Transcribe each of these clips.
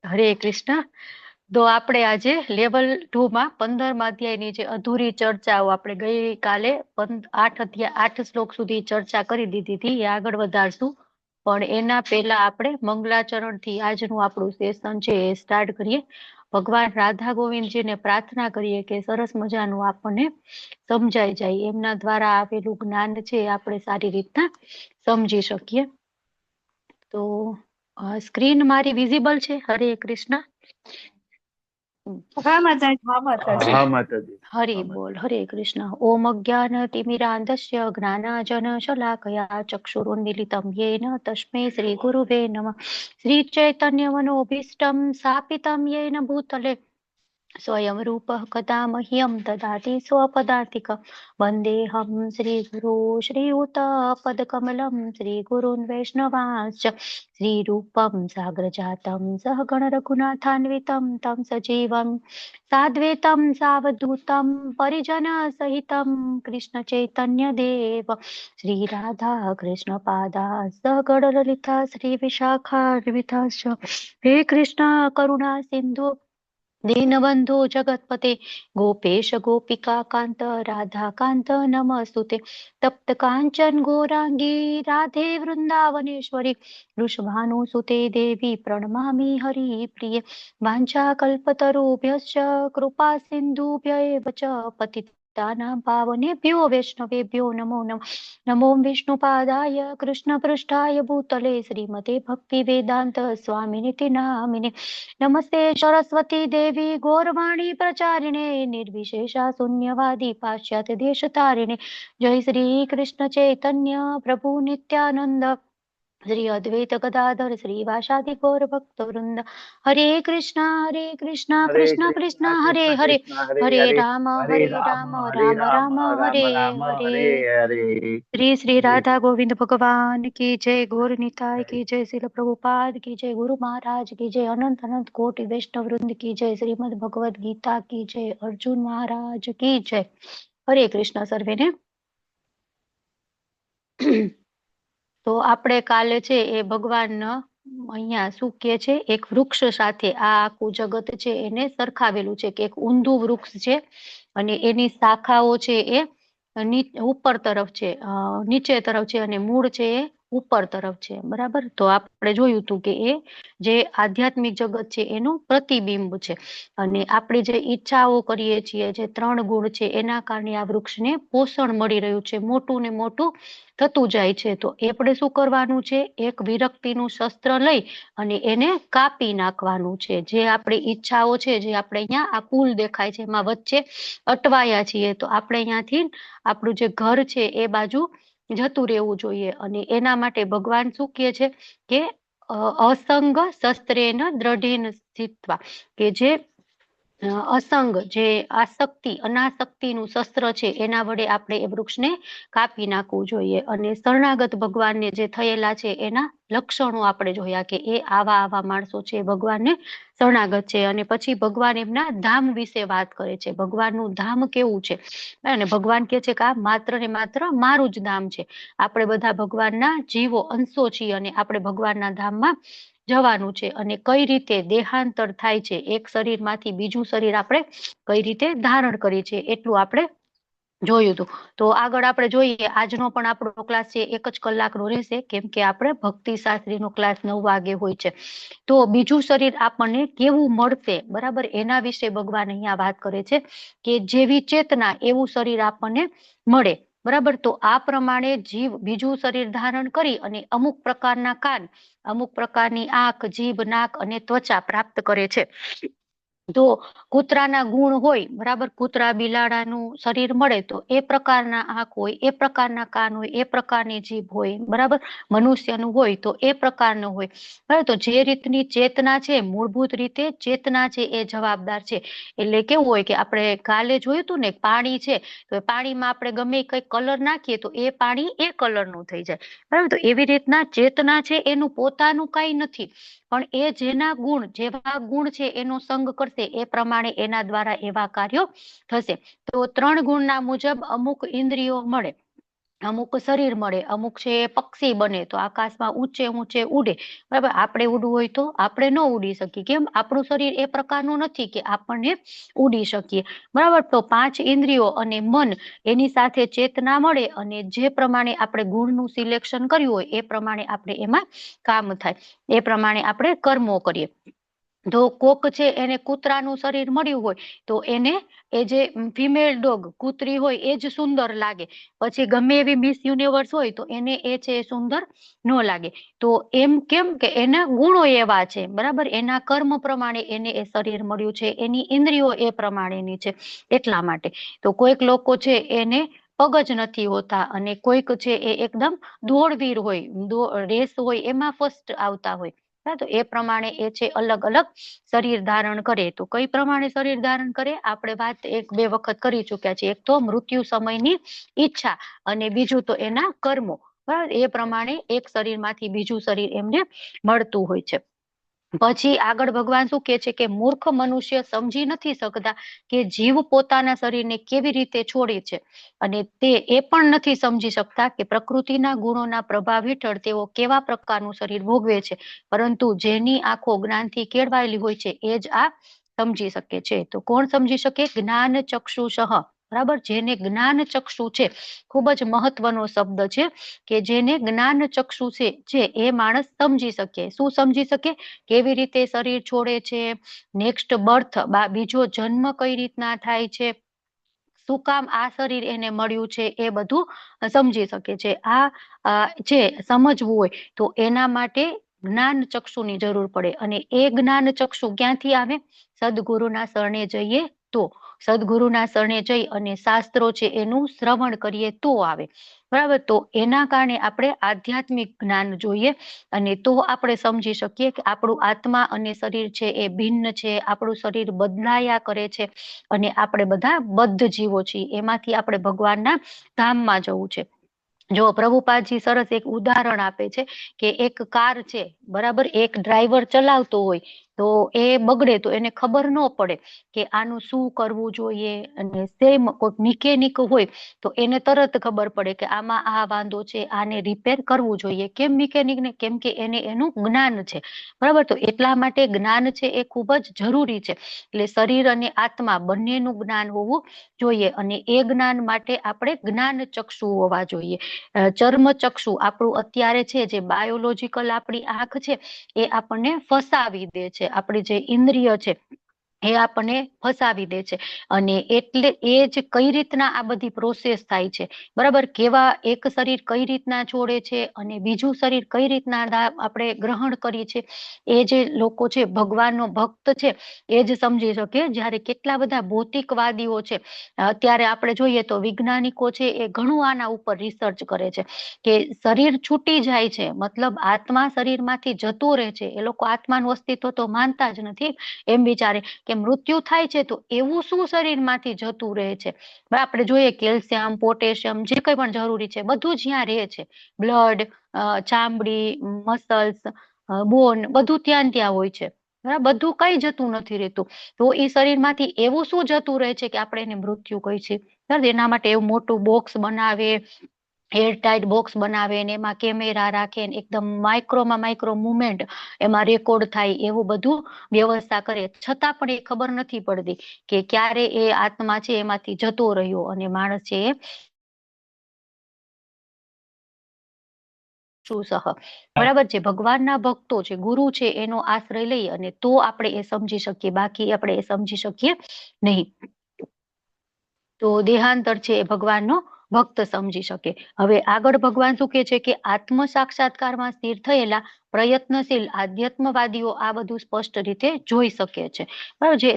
હરે કૃષ્ણ. તો આપણે આજે લેવલ 2 માં 15મા અધ્યાયની જે અધૂરી ચર્ચાઓ આપણે ગઈકાલે 8 શ્લોક સુધી ચર્ચા કરી દીધી હતી એ આગળ વધારશું. પણ એના પહેલા આપણે મંગલાચરણથી આજનું આપણું સેશન છે એ સ્ટાર્ટ કરીએ. ભગવાન રાધા ગોવિંદજીને પ્રાર્થના કરીએ કે સરસ મજાનું આપણને સમજાઈ જાય, એમના દ્વારા આવેલું જ્ઞાન છે એ આપણે સારી રીતના સમજી શકીએ. તો સ્ક્રીન મારી વિઝિબલ છે? હરે કૃષ્ણ. હા માતાજી. હા માતાજી. હા માતાજી. હરે બોલ. હરે કૃષ્ણ. ઓમ અજ્ઞાન તિમિરાંધસ્ય જ્ઞાનાજન શલાકયા ચક્ષુરુન્મિલિતમ યેન તસ્मै શ્રી ગુરુવે નમઃ. શ્રી ચૈતન્ય મનોભીષ્ટમ સ્થાપિતમ યેન ભૂતલે स्वयं रूपः कदा मह्यं ददाति स्वपदान्तिकं वन्देऽहं श्रीगुरो श्रीयुतपदकमलं श्रीगुरून् वैष्णवांश्च श्रीरूपं साग्रजातं सहगण रघुनाथान्वितं तं सजीवं साद्वैतं सावधूतं परिजनसहितं कृष्णचैतन्यदेव श्रीराधा कृष्णपादा सहगण ललिता श्रीविशाखान्विताश्च हे कृष्ण करुणा सिन्धु दीनबन्धु जगत्पते गोपेश गोपिका कान्त राधा कान्त नमस्तुते तप्त काञ्चन गौरांगी राधे वृन्दावनेश्वरी वृषभानुसुते देवी प्रणमामि हरिप्रिये वाञ्छाकल्पतरुभ्यश्च कृपा सिन्धुभ्य एव च पतितानां पावनेभ्यो वैष्णवेभ्यो नमो नमः. नमो विष्णुपादाय कृष्णपृष्ठाय भूतले श्रीमते भक्तिवेदान्त स्वामिनिति नामिने नमस्ते सरस्वती देवी गौरवाणी प्रचारिणे निर्विशेषा शून्यवादी पाश्चात्य देश तारिणे जय श्री कृष्ण चैतन्य प्रभु नित्यानंद श्री अद्वैत गदाधर श्रीवासादि गौर भक्त वृंद हरे कृष्णा कृष्ण कृष्ण हरे हरे हरे राम राम हरे हरे. श्री श्री राधा गोविंद भगवान की जय. गौर निताय की जय. श्रील प्रभुपाद की जय. गुरु महाराज की जय. अनंत अनंत कोटि वैष्णव वृंद की जय. श्रीमद् भगवद गीता की जय. अर्जुन महाराज की जय. हरे कृष्ण सर्वेने. તો આપણે કાલે છે એ ભગવાન અહીંયા શું કે છે, એક વૃક્ષ સાથે આ આખું જગત છે એને સરખાવેલું છે કે એક ઊંધું વૃક્ષ છે અને એની શાખાઓ છે એ ઉપર તરફ છે, નીચે તરફ છે અને મૂળ છે એ ઉપર તરફ છે. બરાબર. તો આપણે જોયું હતું કે એ જે આધ્યાત્મિક જગત છે એનું પ્રતિબિંબ છે અને આપણે જે ઈચ્છાઓ કરીએ છીએ, જે 3 ગુણ છે એના કારણે આ વૃક્ષને પોષણ મળી રહ્યું છે, મોટું ને મોટું થતું જાય છે. તો આપણે શું કરવાનું છે, એક વિરક્તિનું શસ્ત્ર લઈ અને એને કાપી નાખવાનું છે. જે આપણી ઈચ્છાઓ છે, જે આપણે અહીંયા આ કુલ દેખાય છે એમાં વચ્ચે અટવાયા છીએ, તો આપણે અહીંયાથી આપણું જે ઘર છે એ બાજુ જતું રહેવું જોઈએ. અને એના માટે ભગવાન શું કહે છે કે અસંગ શસ્ત્રેન દ્રઢેન સ્થિત્વા, કે જે અસંગ, જે આસક્તિ અનાસક્તિનું શસ્ત્ર છે એના વડે આપણે એ વૃક્ષને કાપી નાખવું જોઈએ. અને શરણાગત ભગવાનને જે થયેલા છે એના લક્ષણો આપણે જોયા કે એ આવા માણસો છે ભગવાનને શરણાગત છે. અને પછી ભગવાન એમના ધામ વિશે વાત કરે છે, ભગવાનનું ધામ કેવું છે. અને ભગવાન કે છે કે આ માત્ર ને માત્ર મારું જ ધામ છે. આપણે બધા ભગવાનના જીવો, અંશો છીએ અને આપણે ભગવાનના ધામમાં જવાનું છે. અને કઈ રીતે દેહાંતર થાય છે, એક શરીરમાંથી બીજું શરીર આપણે કઈ રીતે ધારણ કરીએ છીએ એટલું આપણે જોયું હતું. તો આગળ આપણે જોઈએ, આજનો પણ આપણો ક્લાસ છે 1 જ કલાકનો રહેશે, કેમ કે આપણે ભક્તિ શાસ્ત્રીનો ક્લાસ 9 વાગે હોય છે. તો બીજું શરીર આપણને કેવું મળશે, બરાબર, એના વિશે ભગવાન અહીંયા વાત કરે છે કે જેવી ચેતના એવું શરીર આપણને મળે. બરાબર. તો આ પ્રમાણે જીવ બીજું શરીર ધારણ કરી અને અમુક પ્રકારના કાન, અમુક પ્રકારની આંખ, જીભ, નાક અને ત્વચા પ્રાપ્ત કરે છે. તો કૂતરાના ગુણ હોય, બરાબર, કૂતરા બિલાડાનું શરીર મળે તો એ પ્રકારના આંખ હોય, એ પ્રકારના કાન હોય, એ પ્રકારની જીભ હોય, બરાબર. મનુષ્યનું હોય તો એ પ્રકારનું હોય. બરાબર. તો જે રીતની ચેતના છે, મૂળભૂત રીતે ચેતના છે એ જવાબદાર છે. એટલે કેવું હોય કે આપણે કાલે જોયું હતું ને, પાણી છે તો પાણીમાં આપણે ગમે કઈ કલર નાખીએ તો એ પાણી એ કલરનું થઈ જાય. બરાબર. તો એવી રીતના ચેતના છે એનું પોતાનું કઈ નથી, પણ એ જેના ગુણ, જેવા ગુણ છે એનો સંગ કરશે એ પ્રમાણે એના દ્વારા એવા કાર્યો થશે. તો 3 ગુણના મુજબ અમુક ઇન્દ્રિયો મળે. અમુક શરીર મળે, અમુક છે એ પક્ષી બને તો આકાશમાં ઊંચે ઊંચે ઉડે, બરાબર. આપણે ઉડવું હોય તો આપણે ન ઉડી શકીએ. કેમ? આપણું શરીર એ પ્રકારનું નથી કે આપણને ઉડી શકીએ, બરાબર. તો 5 ઇન્દ્રિયો અને મન એની સાથે ચેતના મળે અને જે પ્રમાણે આપણે ગુણનું સિલેક્શન કર્યું હોય એ પ્રમાણે આપણે એમાં કામ થાય, એ પ્રમાણે આપણે કર્મો કરીએ. તો કોક છે એને કૂતરાનું શરીર મળ્યું હોય તો એને એ જે ફિમેલ ડોગ કૂતરી હોય એ જ સુંદર લાગે. પછી ગમે એવી મિસ યુનિવર્સ હોય તો એને એ છે એ સુંદર ન લાગે. તો એમ કેમ કે એના ગુણો એવા છે, બરાબર. એના કર્મ પ્રમાણે એને એ શરીર મળ્યું છે, એની ઇન્દ્રિયો એ પ્રમાણેની છે, એટલા માટે. તો કોઈક લોકો છે એને પગ જ નથી હોતા અને કોઈક છે એ એકદમ દોડવીર હોય, રેસ હોય એમાં ફર્સ્ટ આવતા હોય. તો એ પ્રમાણે એ છે અલગ અલગ શરીર ધારણ કરે. તો કઈ પ્રમાણે શરીર ધારણ કરે આપણે વાત 1-2 વખત કરી ચુક્યા છીએ. એક તો મૃત્યુ સમયની ઈચ્છા અને બીજું તો એના કર્મો, બરાબર. એ પ્રમાણે એક શરીરમાંથી બીજું શરીર એમને મળતું હોય છે. પછી આગળ ભગવાન શું કે છે કે મૂર્ખ મનુષ્ય સમજી નથી શકતા કે જીવ પોતાના શરીરને કેવી રીતે છોડે છે અને તે એ પણ નથી સમજી શકતા કે પ્રકૃતિના ગુણોના પ્રભાવ હેઠળ તેઓ કેવા પ્રકારનું શરીર ભોગવે છે. પરંતુ જેની આંખો જ્ઞાનથી કેળવાયેલી હોય છે એ જ આ સમજી શકે છે. તો કોણ સમજી શકે? જ્ઞાન ચક્ષુષ, બરાબર. જેને જ્ઞાન ચક્ષુ છે, ખૂબ જ મહત્વનો શબ્દ છે કે જેને જ્ઞાન ચક્ષુ છે એ માણસ સમજી શકે. શું સમજી શકે? કેવી રીતે શરીર છોડે છે, નેક્સ્ટ બર્થ, બીજો જન્મ કઈ રીતના થાય છે, શું કામ આ શરીર એને મળ્યું છે, એ બધું સમજી શકે છે. આ જે સમજવું હોય તો એના માટે જ્ઞાન ચક્ષુની જરૂર પડે અને એ જ્ઞાન ચક્ષુ ક્યાંથી આવે? સદગુરુના શરણે જઈએ તો. સદગુરુના શરણે જઈ અને શાસ્ત્રો છે એનું શ્રવણ કરીએ તો આવે, બરાબર. તો એના કારણે આપણે આધ્યાત્મિક જ્ઞાન જોઈએ અને તો આપણે સમજી શકીએ કે આપણું આત્મા અને શરીર છે એ ભિન્ન છે, આપણું શરીર બદલાયા કરે છે અને આપણે બધા બદ્ધ જીવો છીએ. એમાંથી આપણે ભગવાનના ધામમાં જવું છે. જો પ્રભુપાદજી સરસ એક ઉદાહરણ આપે છે કે એક કાર છે, બરાબર. એક ડ્રાઈવર ચલાવતો હોય તો એ બગડે તો એને ખબર ન પડે કે આનું શું કરવું જોઈએ. અને સેમ કોઈ મિકેનિક હોય તો એને તરત ખબર પડે કે આમાં આ વાંધો છે, આને રિપેર કરવું જોઈએ. કેમ મિકેનિકને? કેમ કે એને એનું જ્ઞાન છે, બરાબર. તો એટલા માટે જ્ઞાન છે એ ખૂબ જ જરૂરી છે. એટલે શરીર અને આત્મા બંનેનું જ્ઞાન હોવું જોઈએ અને એ જ્ઞાન માટે આપણે જ્ઞાન ચક્ષુ હોવા જોઈએ. ચર્મ ચક્ષુ આપણું અત્યારે છે જે બાયોલોજીકલ આપણી આંખ છે એ આપણને ફસાવી દે છે, આપણી જે ઇન્દ્રિય છે એ આપણને ફસાવી દે છે. અને એટલે એ જ કઈ રીતના આ બધી પ્રોસેસ થાય છે, બરાબર. કેવા એક શરીર કઈ રીતના છોડે છે અને બીજું શરીર કઈ રીતના આપણે ગ્રહણ કરીએ છીએ, એ જે લોકો છે ભગવાનનો ભક્ત છે એ જ સમજી શકે. જ્યારે કેટલા બધા ભૌતિકવાદીઓ છે, અત્યારે આપણે જોઈએ તો વૈજ્ઞાનિકો છે એ ઘણું આના ઉપર રિસર્ચ કરે છે કે શરીર છૂટી જાય છે, મતલબ આત્મા શરીરમાંથી જતો રહે છે. એ લોકો આત્માનું અસ્તિત્વ તો માનતા જ નથી. એમ વિચારે કે મૃત્યુ થાય છે તો એવું શું શરીરમાંથી જતું રહે છે. આપણે જોઈએ કેલ્શિયમ, પોટેશિયમ જે કંઈ પણ જરૂરી છે બધું જ્યાં રહે છે, બ્લડ, ચામડી, મસલ્સ, બોન, બધું ત્યાં હોય છે, બરાબર. બધું કઈ જતું નથી રહેતું. તો એ શરીરમાંથી એવું શું જતું રહે છે કે આપણે એને મૃત્યુ કહી છીએ. એના માટે એવું મોટું બોક્સ બનાવે, એરટાઇટ બોક્સ બનાવે ને એમાં કેમેરા રાખે ને એકદમ માઇક્રોમાં માઇક્રો મુવમેન્ટ એમાં રેકોર્ડ થાય એવું બધું વ્યવસ્થા કરે. છતાં પણ એ ખબર નથી પડતી કે ક્યારે એ આત્મા છે એમાંથી જતો રહ્યો અને માણસ છે એ બરાબર છે. ભગવાનના ભક્તો છે, ગુરુ છે, એનો આશ્રય લઈ અને તો આપણે એ સમજી શકીએ, બાકી આપણે એ સમજી શકીએ નહીં. તો દેહાંતર છે એ ભગવાનનો ભક્ત સમજી શકે. હવે આગળ ભગવાન શું કે છે કે આત્મ સાક્ષાત્કારમાં સ્થિર થયેલા પ્રયત્નશીલ આધ્યાત્મવાદીઓ આ બધું સ્પષ્ટ રીતે જોઈ શકે છે, બરાબર. જે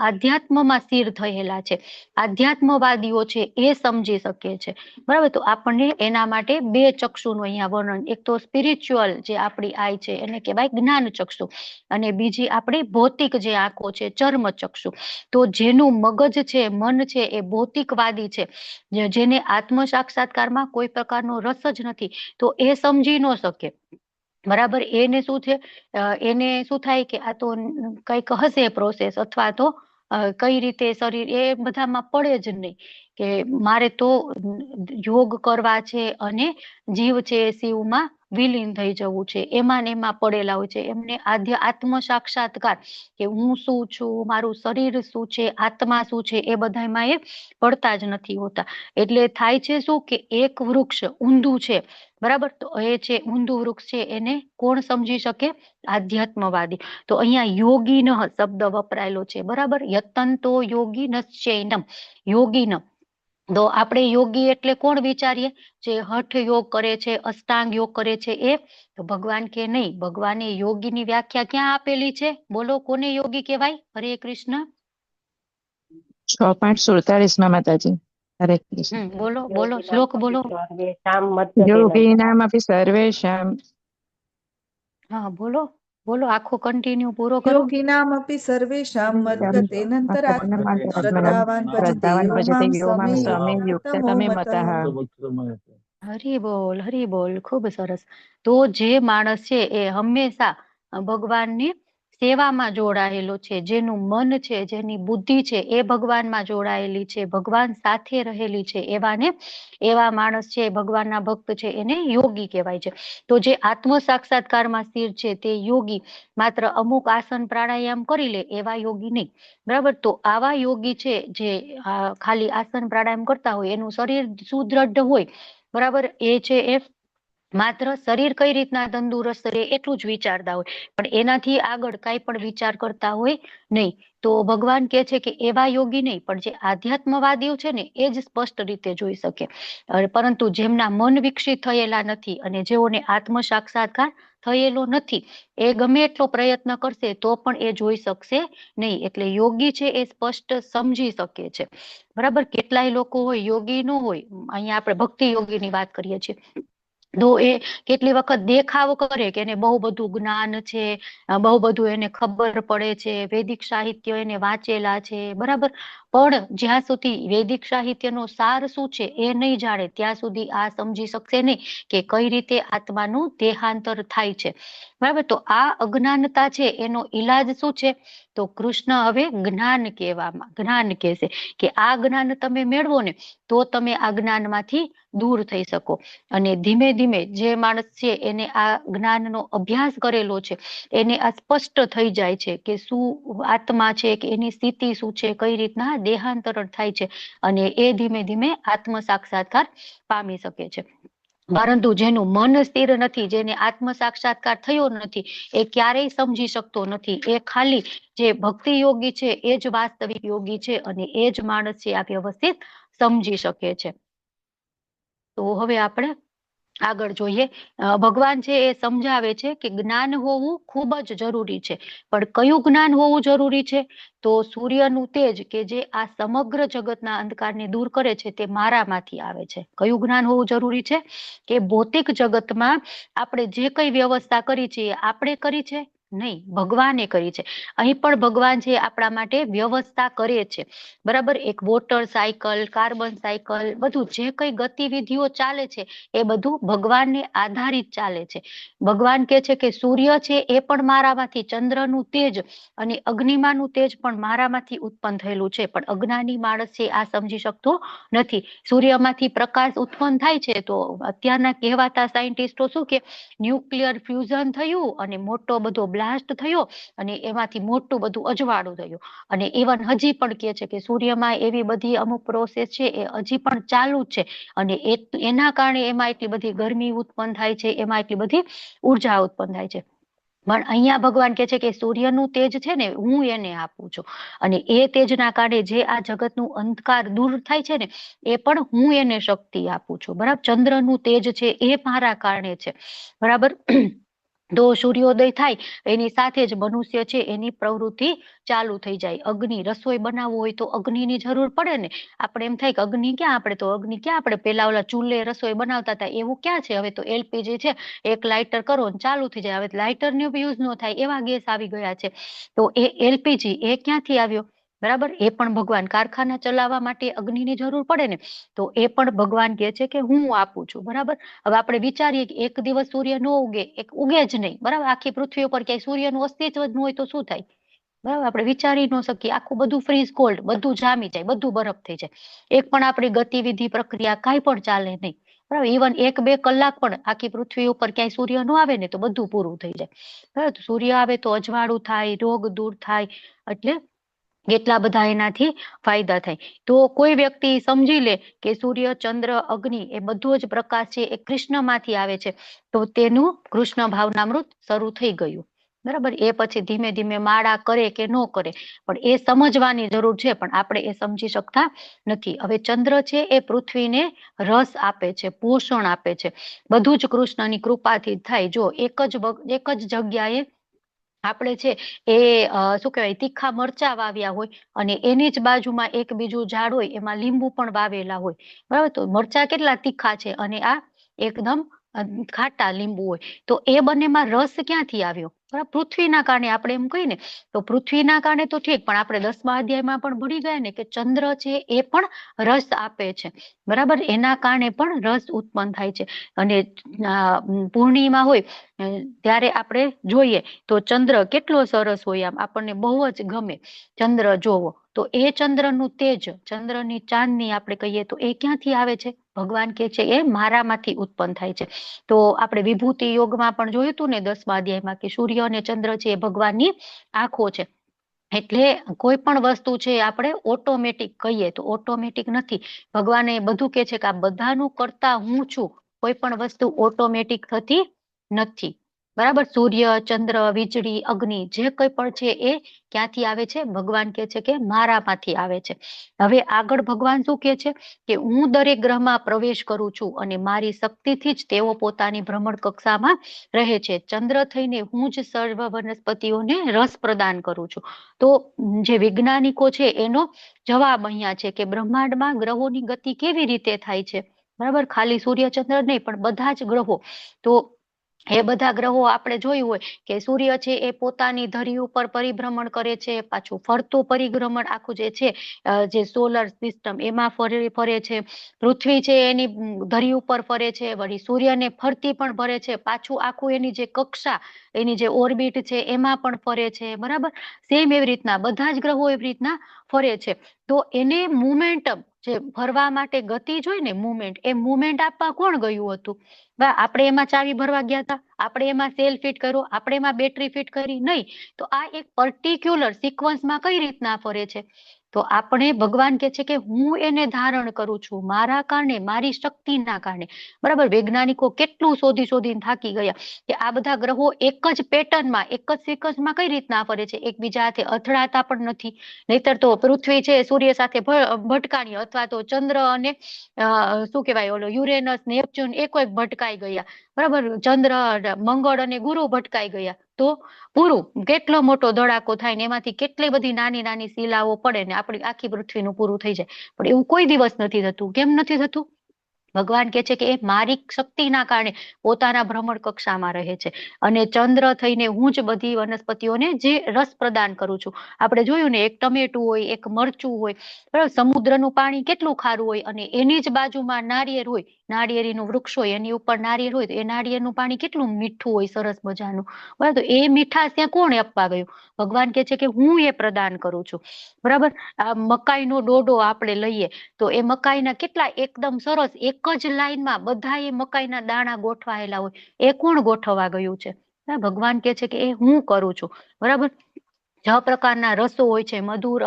આધ્યાત્મમાં સ્થિર થયેલા છે, આધ્યાત્મવાદીઓ છે એ સમજી શકે છે, બરાબર. તો આપણને એના માટે 2 ચક્ષુનું અહીંયા વર્ણન, એક તો સ્પિરિચ્યુઅલ જે આપણી આઈ છે એને કહેવાય જ્ઞાન ચક્ષુ અને બીજી આપણી ભૌતિક જે આંખો છે ચર્મ ચક્ષુ. તો જેનું મગજ છે, મન છે એ ભૌતિકવાદી છે, જેને આત્મ સાક્ષાત્કારમાં કોઈ પ્રકારનો રસ જ નથી તો એ સમજી ન શકે, બરાબર. એને શું છે, એને શું થાય કે આ તો કંઈક હશે પ્રોસેસ અથવા તો કઈ રીતે શરીર એ બધામાં પડે જ નહીં કે મારે તો યોગ કરવા છે અને જીવ છે એ શિવમાં વિલીન થઈ જવું છે, એમાં ને એમાં પડેલા હોય છે. એમને આત્મ સાક્ષાત્કાર કે હું શું છું, મારું શરીર શું છે, આત્મા શું છે, એ બધામાં એ પડતા જ નથી હોતા. એટલે થાય છે શું કે એક વૃક્ષ ઊંધું છે, બરાબર, તો એ છે ઊંધું વૃક્ષ છે, એને કોણ સમજી શકે? આધ્યાત્મવાદી. તો અહીંયા યોગીન શબ્દ વપરાયેલો છે, બરાબર. યતંતો યોગી નશ્ચૈનમ, યોગીન. તો આપણે યોગી એટલે કોણ વિચારીએ? જે હઠ યોગ કરે છે, અષ્ટાંગ યોગ કરે છે, એ. તો ભગવાન કે નહીં, ભગવાને યોગીની વ્યાખ્યા ક્યાં આપેલી છે? બોલો, કોને યોગી કહેવાય? હરે કૃષ્ણ. 6.47 માતાજી. હરે કૃષ્ણ. બોલો બોલો, શ્લોક બોલો. યોગીનામપી સર્વેષાં. હા, બોલો બોલો, આખો કન્ટિન્યુ પૂરો કરો. યોગીનામપી સર્વેષાં મદ્ગતેનંતરાત્મન શ્રદ્ધાવાન ભજતે યો માં સમે યુક્તતમો મતઃ. હરી બોલ, હરી બોલ, ખૂબ સરસ. તો જે માણસ છે એ હંમેશા ભગવાનની સેવામાં જોડાયેલો છે, જેનું મન છે, જેની બુદ્ધિ છે એ ભગવાનમાં જોડાયેલી છે, ભગવાન સાથે રહેલી છે, એવા માણસ છે, ભગવાનના ભક્ત છે, એને યોગી કહેવાય છે. તો જે આત્મ સાક્ષાત્કારમાં સ્થિર છે તે યોગી. માત્ર અમુક આસન પ્રાણાયામ કરી લે એવા યોગી નહીં, બરાબર. તો આવા યોગી છે જે ખાલી આસન પ્રાણાયામ કરતા હોય, એનું શરીર સુદ્રઢ હોય, બરાબર, એ છે એ માત્ર શરીર કઈ રીતના તંદુરસ્ત રહે એટલું જ વિચારતા હોય, પણ એનાથી આગળ કઈ પણ વિચાર કરતા હોય નહીં. તો ભગવાન કે છે કે એવા યોગી નહીં, પણ જે આધ્યાત્મવાદીઓ છે ને એ જ સ્પષ્ટ રીતે જોઈ શકે. પરંતુ જેમના મન વિકસિત થયેલા નથી અને જેઓને આત્મ સાક્ષાત્કાર થયેલો નથી, એ ગમે એટલો પ્રયત્ન કરશે તો પણ એ જોઈ શકશે નહીં. એટલે યોગી છે એ સ્પષ્ટ સમજી શકે છે, બરાબર. કેટલાય લોકો હોય યોગી ન હોય, અહીંયા આપણે ભક્તિ યોગીની વાત કરીએ છીએ, તો એ કેટલી વખત દેખાવ કરે કે એને બહુ બધું જ્ઞાન છે, બહુ બધું એને ખબર પડે છે, વૈદિક સાહિત્ય એને વાંચેલા છે, બરાબર. પણ જ્યાં સુધી વૈદિક સાહિત્યનો સાર શું છે એ નહીં જાણે, ત્યાં સુધી આ સમજી શકશે નહીં કે કઈ રીતે આત્માનું દેહાંતર થાય છે, બરાબર. તો આ અજ્ઞાનતા છે એનો ઈલાજ શું છે? તો કૃષ્ણ હવે જ્ઞાન કહેશે કે આ જ્ઞાન તમે મેળવો ને તો તમે આ જ્ઞાનમાંથી દૂર થઈ શકો. અને ધીમે ધીમે જે માણસ છે એને આ જ્ઞાનનો અભ્યાસ કરેલો છે, એને આ સ્પષ્ટ થઈ જાય છે કે શું આત્મા છે, કે એની સ્થિતિ શું છે, કઈ રીતના દેહાંતરણ થાય છે, અને એ ધીમે ધીમે આત્મ સાક્ષાત્કાર પામી શકે છે. પરંતુ જેનું મન સ્થિર નથી, જેને આત્મ સાક્ષાત્કાર થયો નથી, એ ક્યારેય સમજી શકતો નથી. એ ખાલી જે ભક્તિ યોગી છે એ જ વાસ્તવિક યોગી છે, અને એ જ માણસ છે આ વ્યવસ્થિત સમજી શકે છે. તો હવે આપણે આગળ જોઈએ. ભગવાન છે એ સમજાવે છે કે જ્ઞાન હોવું ખૂબ જ જરૂરી છે, પણ કયું જ્ઞાન હોવું જરૂરી છે? તો સૂર્યનું તેજ કે જે આ સમગ્ર જગતના અંધકારને દૂર કરે છે તે મારામાંથી આવે છે. કયું જ્ઞાન હોવું જરૂરી છે? કે ભૌતિક જગતમાં આપણે જે કઈ વ્યવસ્થા કરી છે આપણે કરી છે? નહીં, ભગવાને કરી છે. અહીં પણ ભગવાન છે આપણા માટે વ્યવસ્થા કરે છે, બરાબર. એક વોટર સાયકલ, કાર્બન સાયકલ, બધું જે કઈ ગતિવિધિઓ ચાલે છે એ બધું ભગવાનને આધારિત ચાલે છે. ભગવાન કે છે કે સૂર્ય છે એ પણ મારામાંથી, ચંદ્રનું તેજ અને અગ્નિમાનું તેજ પણ મારામાંથી ઉત્પન્ન થયેલું છે, પણ અજ્ઞાની માણસ છે આ સમજી શકતો નથી. સૂર્યમાંથી પ્રકાશ ઉત્પન્ન થાય છે તો અત્યારના કહેવાતા સાયન્ટિસ્ટો શું કે ન્યુક્લિયર ફ્યુઝન થયું અને મોટો બધો બ્લાસ્ટ થયો અને એમાંથી મોટું બધું અજવાળું થયું. અને ઇવન હજી પણ કે છે કે સૂર્યમાં એવી બધી અમુક પ્રોસેસ છે એ હજી પણ ચાલુ જ છે, અને એના કારણે એમાં એટલી બધી ગરમી ઉત્પન્ન થાય છે, એમાં એટલી બધી ઉર્જા ઉત્પન્ન થાય છે. પણ અહીંયા ભગવાન કે છે કે સૂર્યનું તેજ છે ને હું એને આપું છું, અને એ તેજના કારણે જે આ જગતનું અંધકાર દૂર થાય છે ને એ પણ હું એને શક્તિ આપું છું, બરાબર. ચંદ્રનું તેજ છે એ મારા કારણે છે, બરાબર. તો સૂર્યોદય થાય એની સાથે જ મનુષ્ય છે એની પ્રવૃત્તિ ચાલુ થઈ જાય. અગ્નિ, રસોઈ બનાવવું હોય તો અગ્નિની જરૂર પડે ને. આપણે એમ થાય કે અગ્નિ ક્યાં, આપણે પેલા ઓલા ચૂલે રસોઈ બનાવતા હતા એવું ક્યાં છે? હવે તો એલપીજી છે, એક લાઇટર કરો ને ચાલુ થઈ જાય. હવે લાઇટરનો યુઝ ન થાય એવા ગેસ આવી ગયા છે. તો એ એલપીજી એ ક્યાંથી આવ્યો? બરાબર. એ પણ ભગવાન, કારખાના ચલાવવા માટે અગ્નિની જરૂર પડે ને, તો એ પણ ભગવાન કહે છે કે હું આપું છું, બરાબર. હવે આપણે વિચારીએ કે એક દિવસ સૂર્ય ન ઉગે, ઉગે જ નહીં, બરાબર. આખી પૃથ્વી ઉપર ક્યાંય સૂર્યનું અસ્તિત્વ જ ન હોય તો શું થાય? બરાબર, આપણે વિચારી ન શકીએ, આખું બધું ફ્રીઝ કોલ્ડ, બધું જામી જાય, બધું બરફ થઈ જાય, એક પણ આપણી ગતિવિધિ પ્રક્રિયા કાંઈ પણ ચાલે નહીં. બરાબર, ઇવન 1-2 કલાક પણ આખી પૃથ્વી ઉપર ક્યાંય સૂર્ય ન આવે ને તો બધું પૂરું થઈ જાય. બરાબર, સૂર્ય આવે તો અજવાળું થાય, રોગ દૂર થાય, એટલે કેટલા બધા એનાથી ફાયદા થાય. તો કોઈ વ્યક્તિ સમજી લે કે સૂર્ય, ચંદ્ર, અગ્નિ એ બધો જ પ્રકાશ છે એ કૃષ્ણમાંથી આવે છે, તો તેનું કૃષ્ણ ભાવનામૃત શરૂ થઈ ગયું. બરાબર, એ પછી ધીમે ધીમે માળા કરે કે ન કરે, પણ એ સમજવાની જરૂર છે, પણ આપણે એ સમજી શકતા નથી. હવે ચંદ્ર છે એ પૃથ્વીને રસ આપે છે, પોષણ આપે છે, બધું જ કૃષ્ણની કૃપાથી થાય. જો એક જ જગ્યાએ આપણે છે એ શું કહેવાય, તીખા મરચા વાવ્યા હોય અને એની જ બાજુમાં એક બીજું ઝાડ હોય, એમાં લીંબુ પણ વાવેલા હોય. બરાબર, તો મરચા કેટલા તીખા છે અને આ એકદમ ખાટા લીંબુ હોય, તો એ બંનેમાં રસ ક્યાંથી આવ્યો? બરાબર, પૃથ્વીના કારણે. આપણે એમ કહીએ ને તો પૃથ્વીના કારણે તો ઠીક, પણ આપણે 10મા અધ્યાયમાં પણ ભણી ગયા ને કે ચંદ્ર છે એ પણ રસ આપે છે. બરાબર, એના કારણે પણ રસ ઉત્પન્ન થાય છે. અને પૂર્ણિમા હોય ત્યારે આપણે જોઈએ તો ચંદ્ર કેટલો સરસ હોય, આમ આપણને બહુ જ ગમે ચંદ્ર જોવો. તો એ ચંદ્રનું તેજ, ચંદ્રની ચાંદની આપણે કહીએ તો એ ક્યાંથી આવે છે? ભગવાન કે છે એ મારામાંથી ઉત્પન્ન થાય છે. તો આપણે વિભૂતિ યોગમાં પણ જોયું હતું ને 10મા અધ્યાયમાં કે સૂર્ય અને ચંદ્ર છે એ ભગવાનની આંખો છે. એટલે કોઈ પણ વસ્તુ છે આપણે ઓટોમેટિક કહીએ તો ઓટોમેટિક નથી. ભગવાને બધું કે છે કે આ બધાનું કરતા હું છું. કોઈ પણ વસ્તુ ઓટોમેટિક થતી નથી. બરાબર, સૂર્ય, ચંદ્ર, વીજળી, અગ્નિ જે કંઈ પણ છે એ ક્યાંથી આવે છે? ભગવાન કે છે કે મારામાંથી આવે છે. હવે આગળ ભગવાન શું કે છે કે હું દરેક ગ્રહમાં પ્રવેશ કરું છું અને મારી શક્તિથી જ તેઓ પોતાની ભ્રમણ કક્ષામાં રહે છે. ચંદ્ર થઈને હું જ સર્વ વનસ્પતિઓને રસ પ્રદાન કરું છું. તો જે વૈજ્ઞાનિકો છે એનો જવાબ અહીંયા છે કે બ્રહ્માંડમાં ગ્રહોની ગતિ કેવી રીતે થાય છે? બરાબર, ખાલી સૂર્ય, ચંદ્ર નહીં, પણ બધા જ ગ્રહો. તો એ બધા ગ્રહો આપણે જોયું હોય કે સૂર્ય છે એ પોતાની ધરી ઉપર પરિભ્રમણ કરે છે, પાછું ફરતું પરિભ્રમણ આખું જે છે જે સોલર સિસ્ટમ એમાં ફરે છે. પૃથ્વી છે એની ધરી ઉપર ફરે છે, વળી સૂર્યને ફરતી પણ ફરે છે, પાછું આખું એની જે કક્ષા, એની જે ઓર્બિટ છે એમાં પણ ફરે છે. બરાબર, સેમ એવી રીતના બધા જ ગ્રહો એવી રીતના ફરે છે. તો એને મુમેન્ટમ, જે ફરવા માટે ગતિ જોઈ ને મુવમેન્ટ, એ મુવમેન્ટ આપવા કોણ ગયું હતું? આપણે એમાં ચાવી ભરવા ગયા હતા? આપણે એમાં સેલ ફિટ કર્યો? આપણે એમાં બેટરી ફિટ કરી? નહીં. તો આ એક પર્ટિક્યુલર સિક્વન્સમાં કઈ રીતના ફરે છે? તો આપણે ભગવાન કે છે કે હું એને ધારણ કરું છું, મારા કારણે, મારી શક્તિના કારણે. બરાબર, વૈજ્ઞાનિકો કેટલું શોધીને થાકી ગયા કે આ બધા ગ્રહો એક જ પેટર્નમાં, એક જ સિક્વન્સમાં કઈ રીતના ફરે છે, એકબીજા સાથે અથડાતા પણ નથી. નહીતર તો પૃથ્વી છે સૂર્ય સાથે ભટકાણી, અથવા તો ચંદ્ર અને શું કહેવાય ઓલો યુરેનસ, નેપચ્યુન એ કોઈ ભટકાઈ ગયા. બરાબર, ચંદ્ર, મંગળ અને ગુરુ ભટકાઈ ગયા તો પૂરું, કેટલો મોટો ધડાકો થાય ને એમાંથી કેટલી બધી નાની નાની શિલાઓ પડે ને આપણી આખી પૃથ્વીનું પૂરું થઈ જાય. પણ એવું કોઈ દિવસ નથી થતું. કેમ નથી થતું? ભગવાન કે છે કે એ મારી શક્તિના કારણે પોતાના ભ્રમણ કક્ષામાં રહે છે. અને ચંદ્ર થઈને હું જ બધી વનસ્પતિઓને જે રસ પ્રદાન કરું છું. આપણે જોયું ને, એક ટમેટું હોય, એક મરચું હોય, બરાબર, સમુદ્રનું પાણી કેટલું ખારું હોય અને એની જ બાજુમાં નાળિયેર હોય, નાળિયેરીનું વૃક્ષ હોય, એની ઉપર નાળિયેર હોય, તો એ નાળિયેરનું પાણી કેટલું મીઠું હોય, સરસ મજાનું. બરાબર, તો એ મીઠાશ ત્યાં કોણ આપવા ગયું? ભગવાન કે છે કે હું એ પ્રદાન કરું છું. બરાબર, આ મકાઈનો ડોડો આપણે લઈએ તો એ મકાઈના કેટલા એકદમ સરસ એક જ લાઈનમાં બધા એ મકાઈના દાણા ગોઠવાયેલા હોય, એ કોણ ગોઠવવા ગયું છે? ભગવાન કે છે કે એ હું કરું છું. બરાબર, છ પ્રકારના રસો હોય છે, મધુર,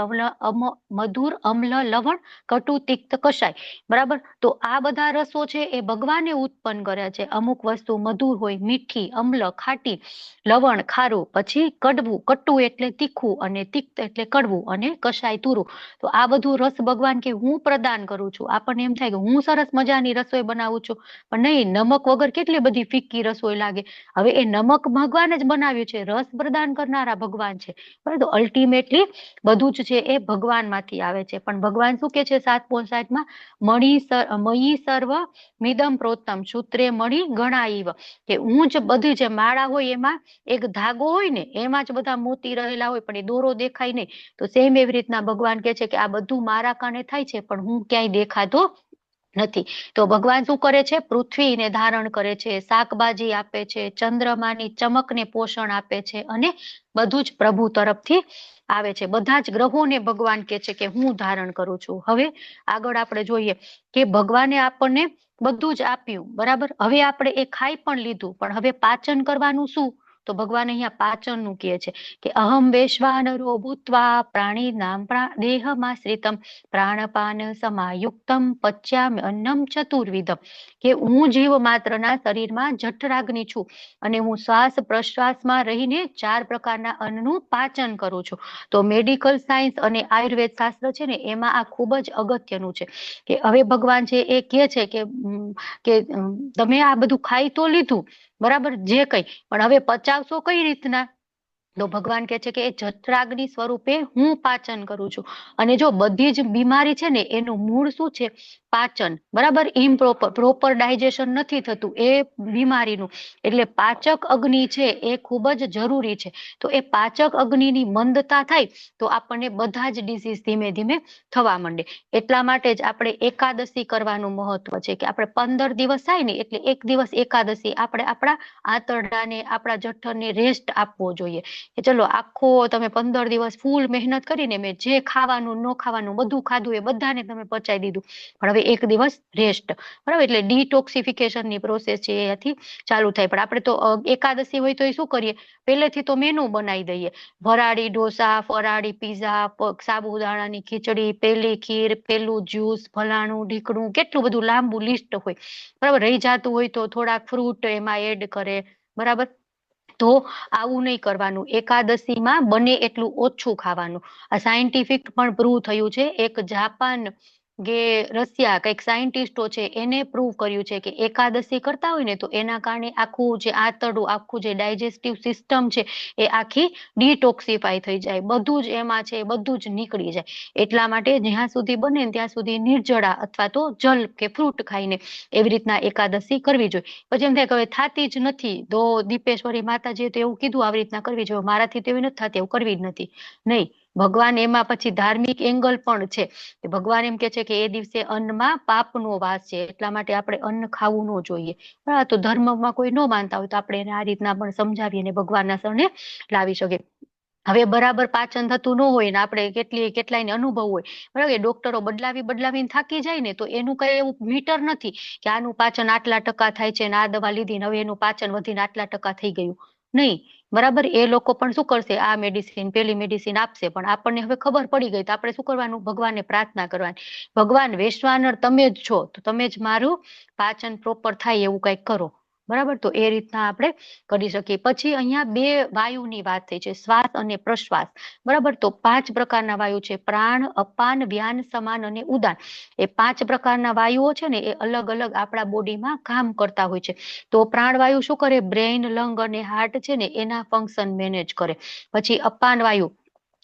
અમ્લ, લવણ, કટુ, તિક્ત, કષાય. બરાબર, તો આ બધા રસો છે એ ભગવાને ઉત્પન્ન કર્યા છે. અમુક વસ્તુ મધુર હોય, મીઠી, અમ્લ ખાટી, લવણ ખારું, પછી કડવું, કટુ એટલે તીખું, અને તિક્ત એટલે કડવું, અને કષાય તુરું. તો આ બધું રસ ભગવાન કે હું પ્રદાન કરું છું. આપણને એમ થાય કે હું સરસ મજાની રસોઈ બનાવું છું, પણ નહીં, નમક વગર કેટલી બધી ફિક્કી રસોઈ લાગે. હવે એ નમક ભગવાન જ બનાવ્યું છે, રસ પ્રદાન કરનારા ભગવાન છે. બરાબર, અલ્ટિમેટલી બધું જ છે એ ભગવાનમાંથી આવે છે. પણ ભગવાન શું કે છે 7:59માં? મયી સર્વ મિદમ પ્રોતમ સૂત્રે મણી ગણાઈવ, કે હું જ બધી જે માળા હોય એમાં એક ધાગો હોય ને, એમાં જ બધા મોતી રહેલા હોય, પણ એ દોરો દેખાય નહીં. તો સેમ એવી રીતના ભગવાન કે છે કે આ બધું મારા કારણે થાય છે, પણ હું ક્યાંય દેખાતો નથી. તો ભગવાન શું કરે છે? પૃથ્વીને ધારણ કરે છે, શાકભાજી આપે છે, ચંદ્રમાની ચમકને પોષણ આપે છે અને બધું જ પ્રભુ તરફથી આવે છે. બધા જ ગ્રહોને ભગવાન કે છે કે હું ધારણ કરું છું. હવે આગળ આપણે જોઈએ કે ભગવાને આપણને બધું જ આપ્યું, બરાબર. હવે આપણે એ ખાઈ પણ લીધું, પણ હવે પાચન કરવાનું શું? તો ભગવાન અહીંયા પાચન નું કહે છે કે અહમ વૈશ્વાનરો ભૂત્વા પ્રાણી નામ દેહમાશ્રિતમ પ્રાણપાન સમાયુક્તમ પચ્યામિ અન્નમ ચતુર્વિધમ, કે હું જીવ માત્રના શરીરમાં જઠરાગ્નિ છું અને હું શ્વાસ પ્રશ્વાસમાં રહીને 4 પ્રકારના અન્નનું પાચન કરું છું. તો મેડિકલ સાયન્સ અને આયુર્વેદ શાસ્ત્ર છે ને એમાં આ ખૂબ જ અગત્યનું છે કે હવે ભગવાન છે એ કહે છે કે તમે આ બધું ખાઈ તો લીધું, બરાબર, જે કઈ, પણ હવે પચાવશો કઈ રીતના? તો ભગવાન કહે છે કે એ જઠરાગ્નિ સ્વરૂપે હું પાચન કરું છું. અને જો બધી જ બીમારી છે ને એનું મૂળ શું છે? પાચન, બરાબર. પ્રોપર ડાયજેશન નથી થતું એ બીમારીનું, એટલે પાચક અગ્નિ છે એ ખૂબ જ જરૂરી છે. તો એ પાચક અગ્નિની મંદતા થાય તો આપણને બધા જ ડિસીઝ ધીમે ધીમે થવા માંડે. એટલા માટે જ આપણે એકાદશી કરવાનું મહત્વ છે કે આપણે 15 દિવસ થાય ને એટલે એક દિવસ એકાદશી આપણે આપણા આંતરડાને, આપણા જઠરને રેસ્ટ આપવો જોઈએ કે ચલો આખો તમે 15 દિવસ ફૂલ મહેનત કરીને મેં જે ખાવાનું ન ખાવાનું બધું ખાધું એ બધાને તમે પચાવી દીધું, પણ હવે એક દિવસ રેસ્ટ, બરાબર. એટલે ડિટોક્સિફિકેશનની પ્રોસેસ છે એથી ચાલુ થાય. પણ આપણે તો એકાદશી હોય તો એ શું કરીએ? પહેલેથી તો મેનુ બનાવી દઈએ, વરાળી ઢોસા, ફરાળી પીઝા, સાબુદાણાની ખીચડી, પેલી ખીર, પેલું જ્યુસ, ફલાણું ઢીકણું, કેટલું બધું લાંબુ લિસ્ટ હોય, બરાબર. રહી જતું હોય તો થોડાક ફ્રૂટ એમાં એડ કરે, બરાબર. તો આવું નહીં કરવાનું. એકાદશીમાં બને એટલું ઓછું ખાવાનું. આ સાયન્ટિફિક પણ પ્રૂવ થયું છે. એક જાપાન કે રશિયા કઈક સાયન્ટિસ્ટો છે એને પ્રૂવ કર્યું છે કે એકાદશી કરતા હોય ને તો એના કારણે આખું જે આંતરડું, આખું જે ડાયજેસ્ટિવ સિસ્ટમ છે એ આખી ડિટોક્સિફાઈ થઈ જાય, બધું જ એમાં છે બધું જ નીકળી જાય. એટલા માટે જ્યાં સુધી બને ત્યાં સુધી નિર્જળા અથવા તો જલ કે ફ્રૂટ ખાઈને એવી રીતના એકાદશી કરવી જોઈએ. પછી એમ થાય કે હવે થાતી જ નથી, તો દીપેશ્વરી માતાજીએ તો એવું કીધું આવી રીતના કરવી જોઈએ, મારાથી તો એવી નથી થતી, એવું કરવી જ નથી. નહીં, ભગવાન એમાં પછી ધાર્મિક એંગલ પણ છે. ભગવાન એમ કે છે કે એ દિવસે અન્નમાં પાપનો વાસ છે, એટલા માટે આપણે અન્ન ખાવું ન જોઈએ. બરાબર. તો ધર્મમાં કોઈ ન માનતા હોય તો આપણે એને આ રીતના પણ સમજાવીએ અને ભગવાનના શરણે લાવી શકીએ. હવે બરાબર પાચન થતું ન હોય ને આપણે કેટલાયને અનુભવ હોય, બરાબર. ડોક્ટરો બદલાવીને થાકી જાય ને તો એનું કઈ એવું મીટર નથી કે આનું પાચન આટલા ટકા થાય છે ને આ દવા લીધી ને હવે એનું પાચન વધીને આટલા ટકા થઈ ગયું. નહીં, બરાબર. એ લોકો પણ શું કરશે? આ મેડિસિન પેલી મેડિસિન આપશે, પણ આપણને હવે ખબર પડી ગઈ તો આપણે શું કરવાનું? ભગવાનને પ્રાર્થના કરવાની, ભગવાન વૈશ્વાનર તમે જ છો તો તમે જ મારું પાચન પ્રોપર થાય એવું કઈક કરો, બરાબર. તો એ રીતના આપણે કરી શકીએ. પછી અહીંયા 2 વાયુની વાત થઈ છે, શ્વાસ અને પ્રશ્વાસ, બરાબર. તો 5 પ્રકારના વાયુ છે, પ્રાણ, અપાન, વ્યાન, સમાન અને ઉદાન. એ 5 પ્રકારના વાયુઓ છે ને એ અલગ અલગ આપણા બોડીમાં કામ કરતા હોય છે. તો પ્રાણવાયુ શું કરે? બ્રેઇન, લંગ અને હાર્ટ છે ને એના ફંક્શન મેનેજ કરે. પછી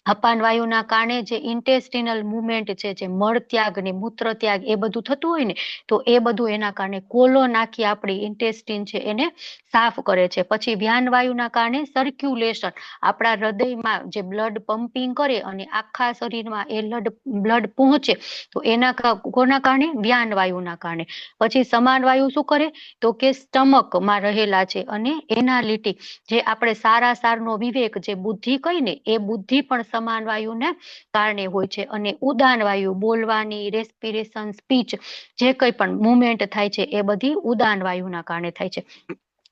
અપાન વાયુના કારણે જે ઇન્ટેસ્ટિનલ મુવમેન્ટ છે, જે મળ ત્યાગ ને મૂત્ર ત્યાગ એ બધું થતું હોય ને તો એ બધું એના કારણે કોલોન આખી આપણી ઇન્ટેસ્ટિન છે એને સાફ કરે છે. પછી વ્યાન વાયુના કારણે સર્ક્યુલેશન, આપણા હૃદયમાં જે બ્લડ પમ્પિંગ કરે અને આખા શરીરમાં એ બ્લડ પહોંચે તો એના કોના કારણે? વ્યાન વાયુના કારણે. પછી સમાન વાયુ શું કરે? તો કે સ્ટમકમાં રહેલા છે અને એનાલિટિક, જે આપણે સારાનો વિવેક, જે બુદ્ધિ કહીને એ બુદ્ધિ પણ સમાન વાયુને કારણે હોય છે. અને ઉદાન વાયુ, બોલવાની, રેસ્પિરેશન, સ્પીચ, જે કંઈ પણ મુવમેન્ટ થાય છે એ બધી ઉદાન વાયુના કારણે થાય છે.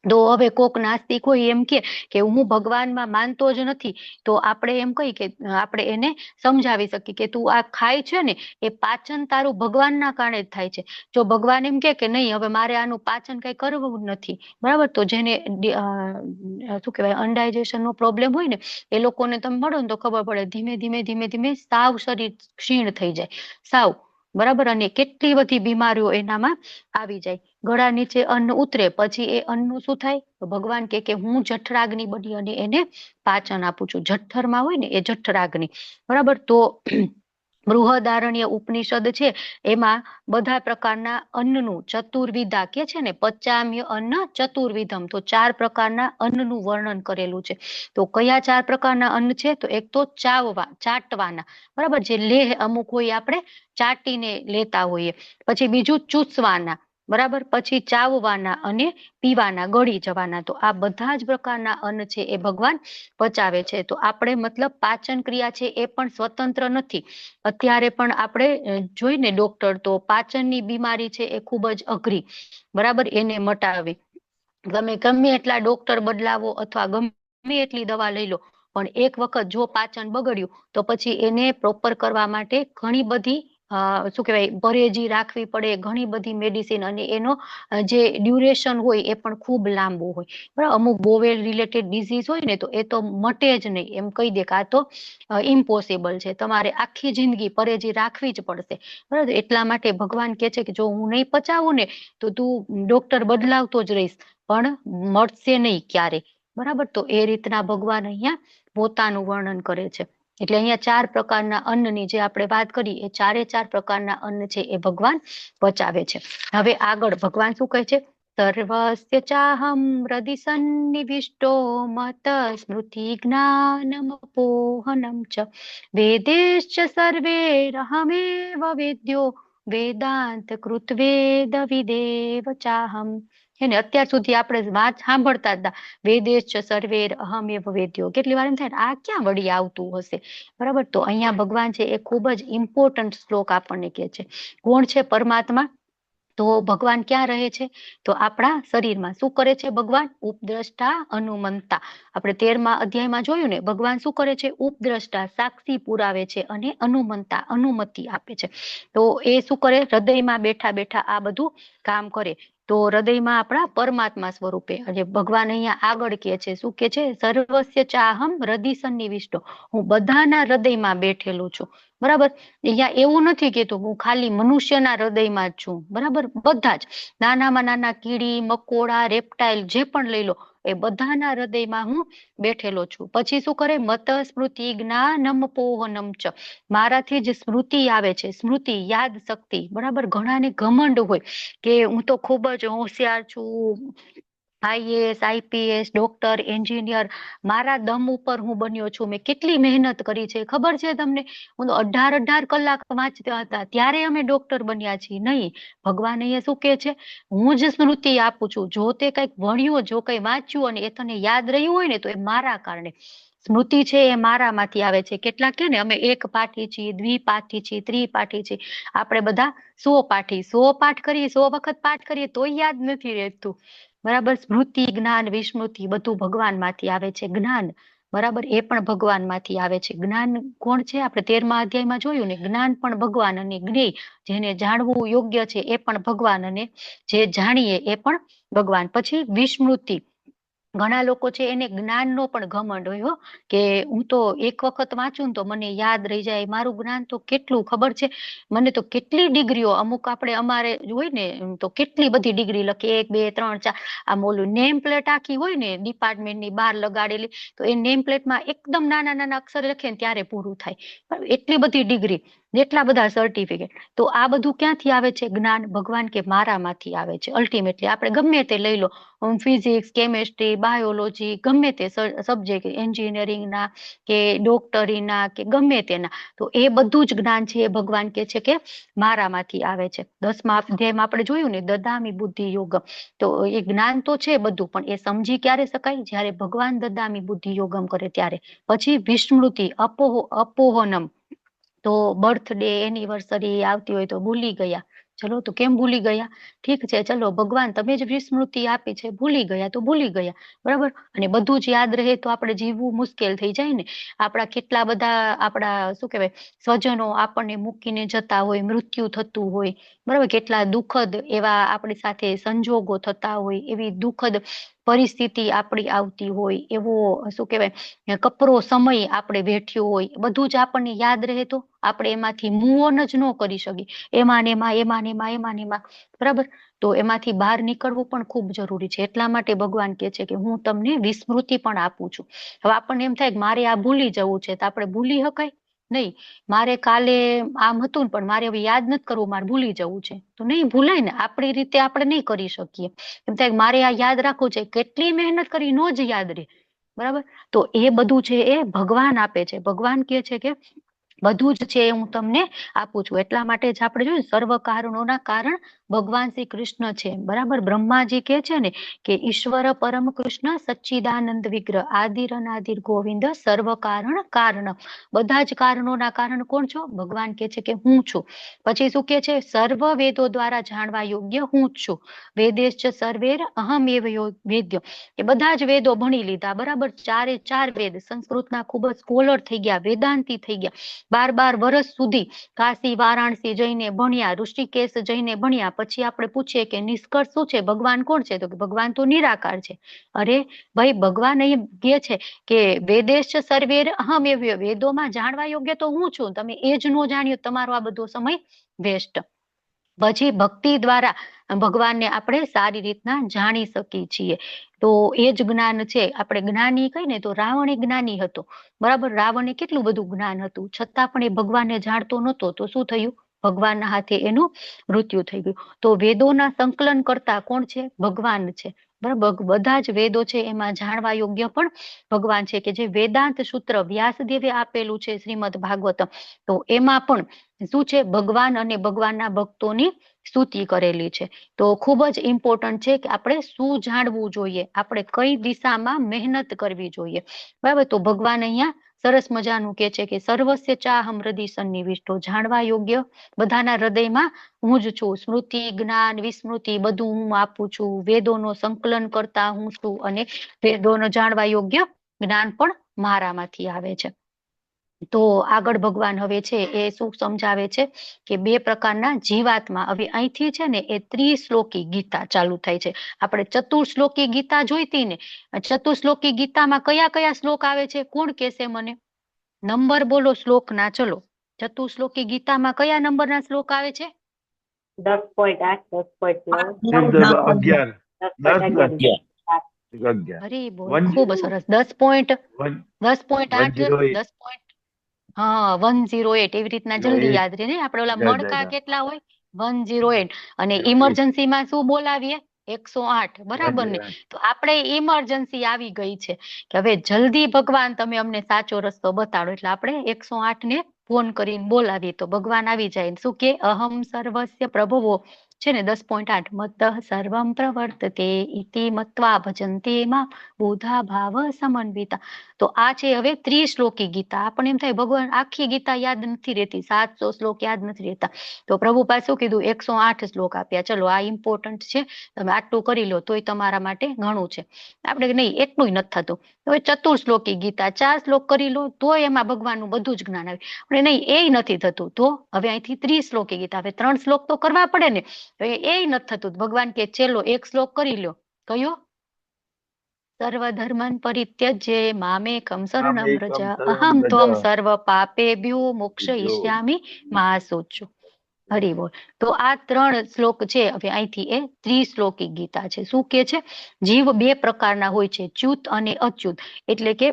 તો હવે કોક નાસ્તિક હોય એમ કે હું ભગવાનમાં માનતો જ નથી, તો આપણે એમ કહી કે આપણે એને સમજાવી શકીએ કે તું આ ખાય છે ને એ પાચન તારું ભગવાનના કારણે જ થાય છે. જો ભગવાન એમ કે નહીં હવે મારે આનું પાચન કઈ કરવું નથી, બરાબર, તો જેને શું કહેવાય અનડાયજેશન નો પ્રોબ્લેમ હોય ને એ લોકોને તમે મળો ને તો ખબર પડે, ધીમે ધીમે સાવ શરીર ક્ષીણ થઈ જાય, સાવ, બરાબર. અને કેટલી બધી બીમારીઓ એનામાં આવી જાય. ગળા નીચે અન્ન ઉતરે પછી એ અન્નનું શું થાય? તો ભગવાન કે હું જઠરાગ્નિ બની અને એને પાચન આપું છું. જઠરમાં હોય ને એ જઠરાગ્નિ, બરાબર. તો બૃહદારણ્ય ઉપનિષદ છે એમાં બધા પ્રકારના અન્નનું ચતુર્વિધા કે છે ને, પચામ્ય અન્ન ચતુર્વિધમ, તો 4 પ્રકારના અન્નનું વર્ણન કરેલું છે. તો કયા 4 પ્રકારના અન્ન છે? તો એક તો ચાટવાના, બરાબર, જે લેહ અમુક હોય આપણે ચાટીને લેતા હોઈએ. પછી બીજું ચૂસવાના, બરાબર, પછી ચાવવાના અને પીવાના, ગળી જવાના. તો આ બધા જ પ્રકારના અન્ન છે એ ભગવાન પચાવે છે. તો આપણે મતલબ પાચન ક્રિયા છે એ પણ સ્વતંત્ર નથી. અત્યારે પણ આપણે જોઈને ડોક્ટર તો પાચનની બીમારી છે એ ખૂબ જ અઘરી, બરાબર, એને મટાવી. ગમે એટલા ડોક્ટર બદલાવો અથવા ગમે એટલી દવા લઈ લો, પણ એક વખત જો પાચન બગડ્યું તો પછી એને પ્રોપર કરવા માટે ઘણી બધી શું કહેવાય, પરેજી રાખવી પડે, ઘણી બધી મેડિસિન, અને એનો જે ડ્યુરેશન હોય એ પણ ખૂબ લાંબુ હોય. બરાબર, અમુક બોવેલ રિલેટેડ ડિઝીઝ હોય ને તો એ તો મટે જ નહીં, એમ કહી દે કે આ તો ઇમ્પોસિબલ છે, તમારે આખી જિંદગી પરેજી રાખવી જ પડશે. બરાબર, એટલા માટે ભગવાન કહે છે કે જો હું નહીં પચાવું ને તો તું ડોક્ટર બદલાવતો જ રહીશ, પણ મળશે નહીં ક્યારે. બરાબર, તો એ રીતના ભગવાન અહીંયા પોતાનું વર્ણન કરે છે. એટલે અહીંયા 4 પ્રકારના અન્નની જે આપણે વાત કરી, એ 4 પ્રકારના અન્ન છે એ ભગવાન પચાવે છે. હવે આગળ ભગવાન શું કહે છે? સર્વસ્ય ચાહમ હૃદિ સન્નિવિષ્ટો મત સ્મૃતિ જ્ઞાનમપોહનમ ચ વેદેશ્ચ સર્વૈરહમેવ વેદ્યો વેદાંત કૃત્વેદ વિદેવ ચાહમ. એને અત્યાર સુધી આપણે વાત સાંભળતા હતા, વેદેશ્ચ સર્વૈર અહમેવ વેદ્યો, કેટલી વાર એમ થાય આ ક્યાં વળી આવતું હશે. બરાબર, તો અહીંયા ભગવાન છે એ ખૂબ જ ઇમ્પોર્ટન્ટ શ્લોક આપણને કહે છે. કોણ છે પરમાત્મા? તો ભગવાન ક્યાં રહે છે? તો આપણા શરીરમાં. શું કરે છે ભગવાન? ઉપદ્રષ્ટા અનુમંતા. આપણે 13મા અધ્યાયમાં જોયું ને, ભગવાન શું કરે છે? ઉપદ્રષ્ટા, સાક્ષી પુરાવે છે, અને અનુમંતા, અનુમતિ આપે છે. તો એ શું કરે? હૃદયમાં બેઠા બેઠા આ બધું કામ કરે. તો હૃદયમાં આપણા પરમાત્મા સ્વરૂપે. અને ભગવાન અહીંયા આગળ કહે છે, શું કહે છે? સર્વસ્ય ચાહમ હૃદિ સન્નિવિષ્ટો, હું બધાના હૃદયમાં બેઠેલું છું. બરાબર, અહીંયા એવું નથી કેતું હું ખાલી મનુષ્યના હૃદયમાં જ છું. બરાબર, બધા જ નાનામાં નાના કીડી મકોડા રેપ્ટાઇલ જે પણ લઈ લો, એ બધાના હૃદયમાં હું બેઠેલો છું. પછી શું કરે? મત સ્મૃતિ જ્ઞાનમ પોહનમ ચ, મારાથી જ સ્મૃતિ આવે છે, સ્મૃતિ યાદ શક્તિ. બરાબર, ઘણાને ઘમંડ હોય કે હું તો ખૂબ જ હોશિયાર છું, આઈએએસ આઈપીએસ ડોક્ટર એન્જિનિયર, મારા દમ ઉપર હું બન્યો છું, મેં કેટલી મહેનત કરી છે ખબર છે તમને, હું તો 18 કલાક વાંચતા હતા ત્યારે અમે ડોક્ટર બન્યા છીએ. નહીં, ભગવાન અહીંયા શું કહે છે? હું જ સ્મૃતિ આપું છું. જો તે કંઈક ભણ્યું, જો કંઈ વાંચ્યું અને એ તને યાદ રહ્યું હોય ને તો એ મારા કારણે. સ્મૃતિ છે એ મારામાંથી આવે છે. કેટલાક કે ને અમે 1 પાઠી છીએ, દ્વિપાઠી છીએ, ત્રિપાઠી છીએ. આપણે બધા 100 પાઠી, 100 પાઠ કરીએ, 100 વખત પાઠ કરીએ તોય યાદ નથી રહેતું. બરાબર, સ્મૃતિ જ્ઞાન વિસ્મૃતિ બધું ભગવાનમાંથી આવે છે. જ્ઞાન, બરાબર, એ પણ ભગવાનમાંથી આવે છે. જ્ઞાન કોણ છે? આપણે 13મા અધ્યાયમાં જોયું ને, જ્ઞાન પણ ભગવાન, અને જ્ઞેય, જેને જાણવું યોગ્ય છે એ પણ ભગવાન, અને જે જાણીએ એ પણ ભગવાન. પછી વિસ્મૃતિ, ઘણા લોકો છે એને જ્ઞાનનો પણ ઘમંડ હોય હો, કે હું તો એક વખત વાંચું ને તો મને યાદ રહી જાય, મારું જ્ઞાન તો કેટલું ખબર છે, મને તો કેટલી ડિગ્રીઓ, અમુક આપણે અમારે હોય ને તો કેટલી બધી ડિગ્રી લખે, 1 2 3 4, આમ ઓલું નેમ પ્લેટ આખી હોય ને ડિપાર્ટમેન્ટની બહાર લગાડેલી, તો એ નેમ પ્લેટમાં એકદમ નાના નાના અક્ષર લખે ને ત્યારે પૂરું થાય. એટલી બધી ડિગ્રી, એટલા બધા સર્ટિફિકેટ. તો આ બધું ક્યાંથી આવે છે? જ્ઞાન. ભગવાન કે મારામાંથી આવે છે. અલ્ટિમેટલી આપણે ગમે તે લઈ લો, ફિઝિક્સ કેમેસ્ટ્રી બાયોલોજી ગમે તે સબ્જેક્ટ, એન્જિનિયરિંગના કે ડોક્ટરીના કે ગમે તેના, તો એ બધું જ જ્ઞાન છે એ ભગવાન કે છે કે મારામાંથી આવે છે. 10મા અધ્યાયમાં આપણે જોયું ને, દદામી બુદ્ધિ યોગમ, તો એ જ્ઞાન તો છે બધું, પણ એ સમજી ક્યારે શકાય? જ્યારે ભગવાન દદામી બુદ્ધિ યોગમ કરે ત્યારે. પછી વિસ્મૃતિ અપોહનમ, તો બર્થડે એનિવર્સરી આવતી હોય તો ભૂલી ગયા, ચલો તો કેમ ભૂલી ગયા? ઠીક છે, ચલો ભગવાન તમે જ વિસ્મૃતિ આપી છે, ભૂલી ગયા તો ભૂલી ગયા. બરાબર, અને બધું જ યાદ રહે તો આપણે જીવવું મુશ્કેલ થઈ જાય ને. આપણા કેટલા બધા આપણા શું કહેવાય સ્વજનો આપણને મૂકીને જતા હોય, મૃત્યુ થતું હોય, બરાબર, કેટલા દુઃખદ એવા આપણી સાથે સંજોગો થતા હોય, એવી દુઃખદ પરિસ્થિતિ આપણી આવતી હોય, એવો શું કહેવાય કપરો સમય આપણે વેઠ્યો હોય, બધું જ આપણને યાદ રહે તો આપણે એમાંથી મૂવ ઓન જ ન કરી શકીએ. એમાં ને એમાં, એમાં ને એમાં, એમાં ને એમાં, બરાબર. તો એમાંથી બહાર નીકળવું પણ ખૂબ જરૂરી છે. એટલા માટે ભગવાન કહે છે કે હું તમને વિસ્મૃતિ પણ આપું છું. હવે આપણને એમ થાય કે મારે આ ભૂલી જવું છે, તો આપણે ભૂલી શકાય? નહીં મારે કાલે આમ હતું ને પણ મારે હવે યાદ નથી કરવું, મારે ભૂલી જવું છે, તો નહીં ભૂલાય ને. આપણી રીતે આપણે નહીં કરી શકીએ. એમ થાય મારે આ યાદ રાખવું છે, કેટલી મહેનત કરી નો જ યાદ રહે. બરાબર, તો એ બધું છે એ ભગવાન આપે છે. ભગવાન કે છે કે બધું જ છે એ હું તમને આપું છું. એટલા માટે જ આપણે જોયું સર્વ કારણોના કારણ ભગવાન શ્રી કૃષ્ણ છે. બરાબર, બ્રહ્માજી કે છે ને કે ઈશ્વર પરમ કૃષ્ણ સચ્ચિદાનંદ વિગ્રહ આદિર અનાદિર ગોવિંદ સર્વ કારણ કારણ. બધા જ કારણોના કારણ કોણ છો? ભગવાન કે છે કે હું છું. પછી શું કે છે? સર્વ વેદો દ્વારા જાણવા યોગ્ય હું જ છું. વેદેશ્ચ સર્વેર અહમ એવ વેદ્ય. એ બધા જ વેદો ભણી લીધા. બરાબર, ચારે ચાર વેદ. સંસ્કૃતના ખૂબ જ સ્કોલર થઈ ગયા, વેદાંતી થઈ ગયા. 12 વર્ષ સુધી કાશી વારાણસી જઈને ભણ્યા, ઋષિકેશ જઈને ભણ્યા. પછી આપણે પૂછીએ કે નિષ્કર્ષ શું છે? ભગવાન કોણ છે? તો કે ભગવાન તો નિરાકાર છે. અરે ભાઈ, ભગવાન અહીં કહે છે કે વેદેશ સર્વેર અહમ એવ્ય, વેદોમાં જાણવા યોગ્ય તો હું છું. તમે એ જ નો જાણ્યું, તમારો આ બધો સમય વેસ્ટ. પછી ભક્તિ દ્વારા ભગવાનને આપણે સારી રીતના જાણી શકીએ છીએ. તો એ જ જ્ઞાન છે. આપણે જ્ઞાની કહીએ ને તો રાવણ એ જ્ઞાની હતો. બરાબર, રાવણે કેટલું બધું જ્ઞાન હતું, છતાં પણ એ ભગવાનને જાણતો નહોતો. તો શું થયું? ભગવાનના હાથે એનું મૃત્યુ થઈ ગયું. તો વેદોના સંકલન કરતા કોણ છે? ભગવાન છે. બરાબર, બધા જ વેદો છે એમાં જાણવા યોગ્ય પણ ભગવાન છે. કે જે વેદાંત સૂત્ર વ્યાસદેવે આપેલું છે શ્રીમદ ભાગવતમ, તો એમાં પણ શું છે? ભગવાન અને ભગવાનના ભક્તોની સ્તુતિ કરેલી છે. તો ખૂબ જ ઇમ્પોર્ટન્ટ છે કે આપણે શું જાણવું જોઈએ, આપણે કઈ દિશામાં મહેનત કરવી જોઈએ. બરાબર, તો ભગવાન અહીંયા સરસ મજાનું કે છે કે સર્વસ્ય ચાહમ હૃદય સન્નિવિષ્ટો. જાણવા યોગ્ય બધાના હૃદયમાં હું જ છું. સ્મૃતિ, જ્ઞાન, વિસ્મૃતિ બધું હું આપું છું. વેદોનો સંકલન કરતા હું છું અને વેદોનો જાણવા યોગ્ય જ્ઞાન પણ મારામાંથી આવે છે. તો આગળ ભગવાન હવે છે એ શું સમજાવે છે કે બે પ્રકારના જીવાત્મા. હવે અહીંથી છે ને એ ત્રિશ્લોકી ગીતા ચાલુ થાય છે. આપણે ચતુશ્લોકી ગીતા જોઈતી ને, ચતુશ્લોકી ગીતામાં કયા કયા શ્લોક આવે છે? કોણ કહેશે મને? નંબર બોલો શ્લોકના. ચલો, ચતુશ્લોકી ગીતામાં કયા નંબરના શ્લોક આવે છે? 10.8, 10.9, 11. અરે બોલો, ખૂબ સરસ. 10.8, 108 એવી રીતના જલ્દી યાદ રહે ને. આપણે ઓલા મણકા કેટલા હોય? 108. અને ઇમરજન્સીમાં શું બોલાવીએ? 108. બરાબર ને? તો આપણે ઇમરજન્સી આવી ગઈ છે કે હવે જલ્દી ભગવાન તમે અમને સાચો રસ્તો બતાડો. એટલે આપણે 108 ને ફોન કરીને બોલાવીએ તો ભગવાન આવી જાય. શું કે? અહમ સર્વસ્ય પ્રભવો છે ને 10.8 મત સર્વમ પ્રવર્તતે ઇતિ મત્વા ભજન્તે માં બુધા ભાવ સમન્વિતા. તો આ છે હવે ત્રિશ્લોકી ગીતા. આપણને એમ થાય ભગવાન આખી ગીતા યાદ નથી રહેતી, 700 શ્લોક યાદ નથી રહેતા. તો પ્રભુ પાસે શું કીધું? 108 શ્લોક આપ્યા. ચલો, આ ઇમ્પોર્ટન્ટ છે, તમે આટલું કરી લો તોય તમારા માટે ઘણું છે. આપણે નહીં, એટલું નથી થતું. હવે ચતુશ્લોકી ગીતા 4 શ્લોક કરી લો તો એમાં ભગવાનનું બધું જ જ્ઞાન આવે. આપણે નહીં, એ નથી થતું. તો હવે અહીંથી ત્રિશ્લોકી ગીતા, હવે 3 શ્લોક તો કરવા પડે ને. એ નથી થતું. ભગવાન કે ચલો 1 શ્લોક કરી લો. કયો? સર્વ ધર્મન પરિત્યજ્ય મામેકમ શરણમ વ્રજ અહમ ત્વમ સર્વ પાપેભ્યો મોક્ષયિષ્યામિ મા શુચિ. હરિ બોલ. તો આ 3 શ્લોક છે. હવે અહીંથી એ ત્રિશ્લોકી ગીતા છે. શું કે છે? જીવ 2 પ્રકારના હોય છે, ચ્યુત અને અચ્યુત. એટલે કે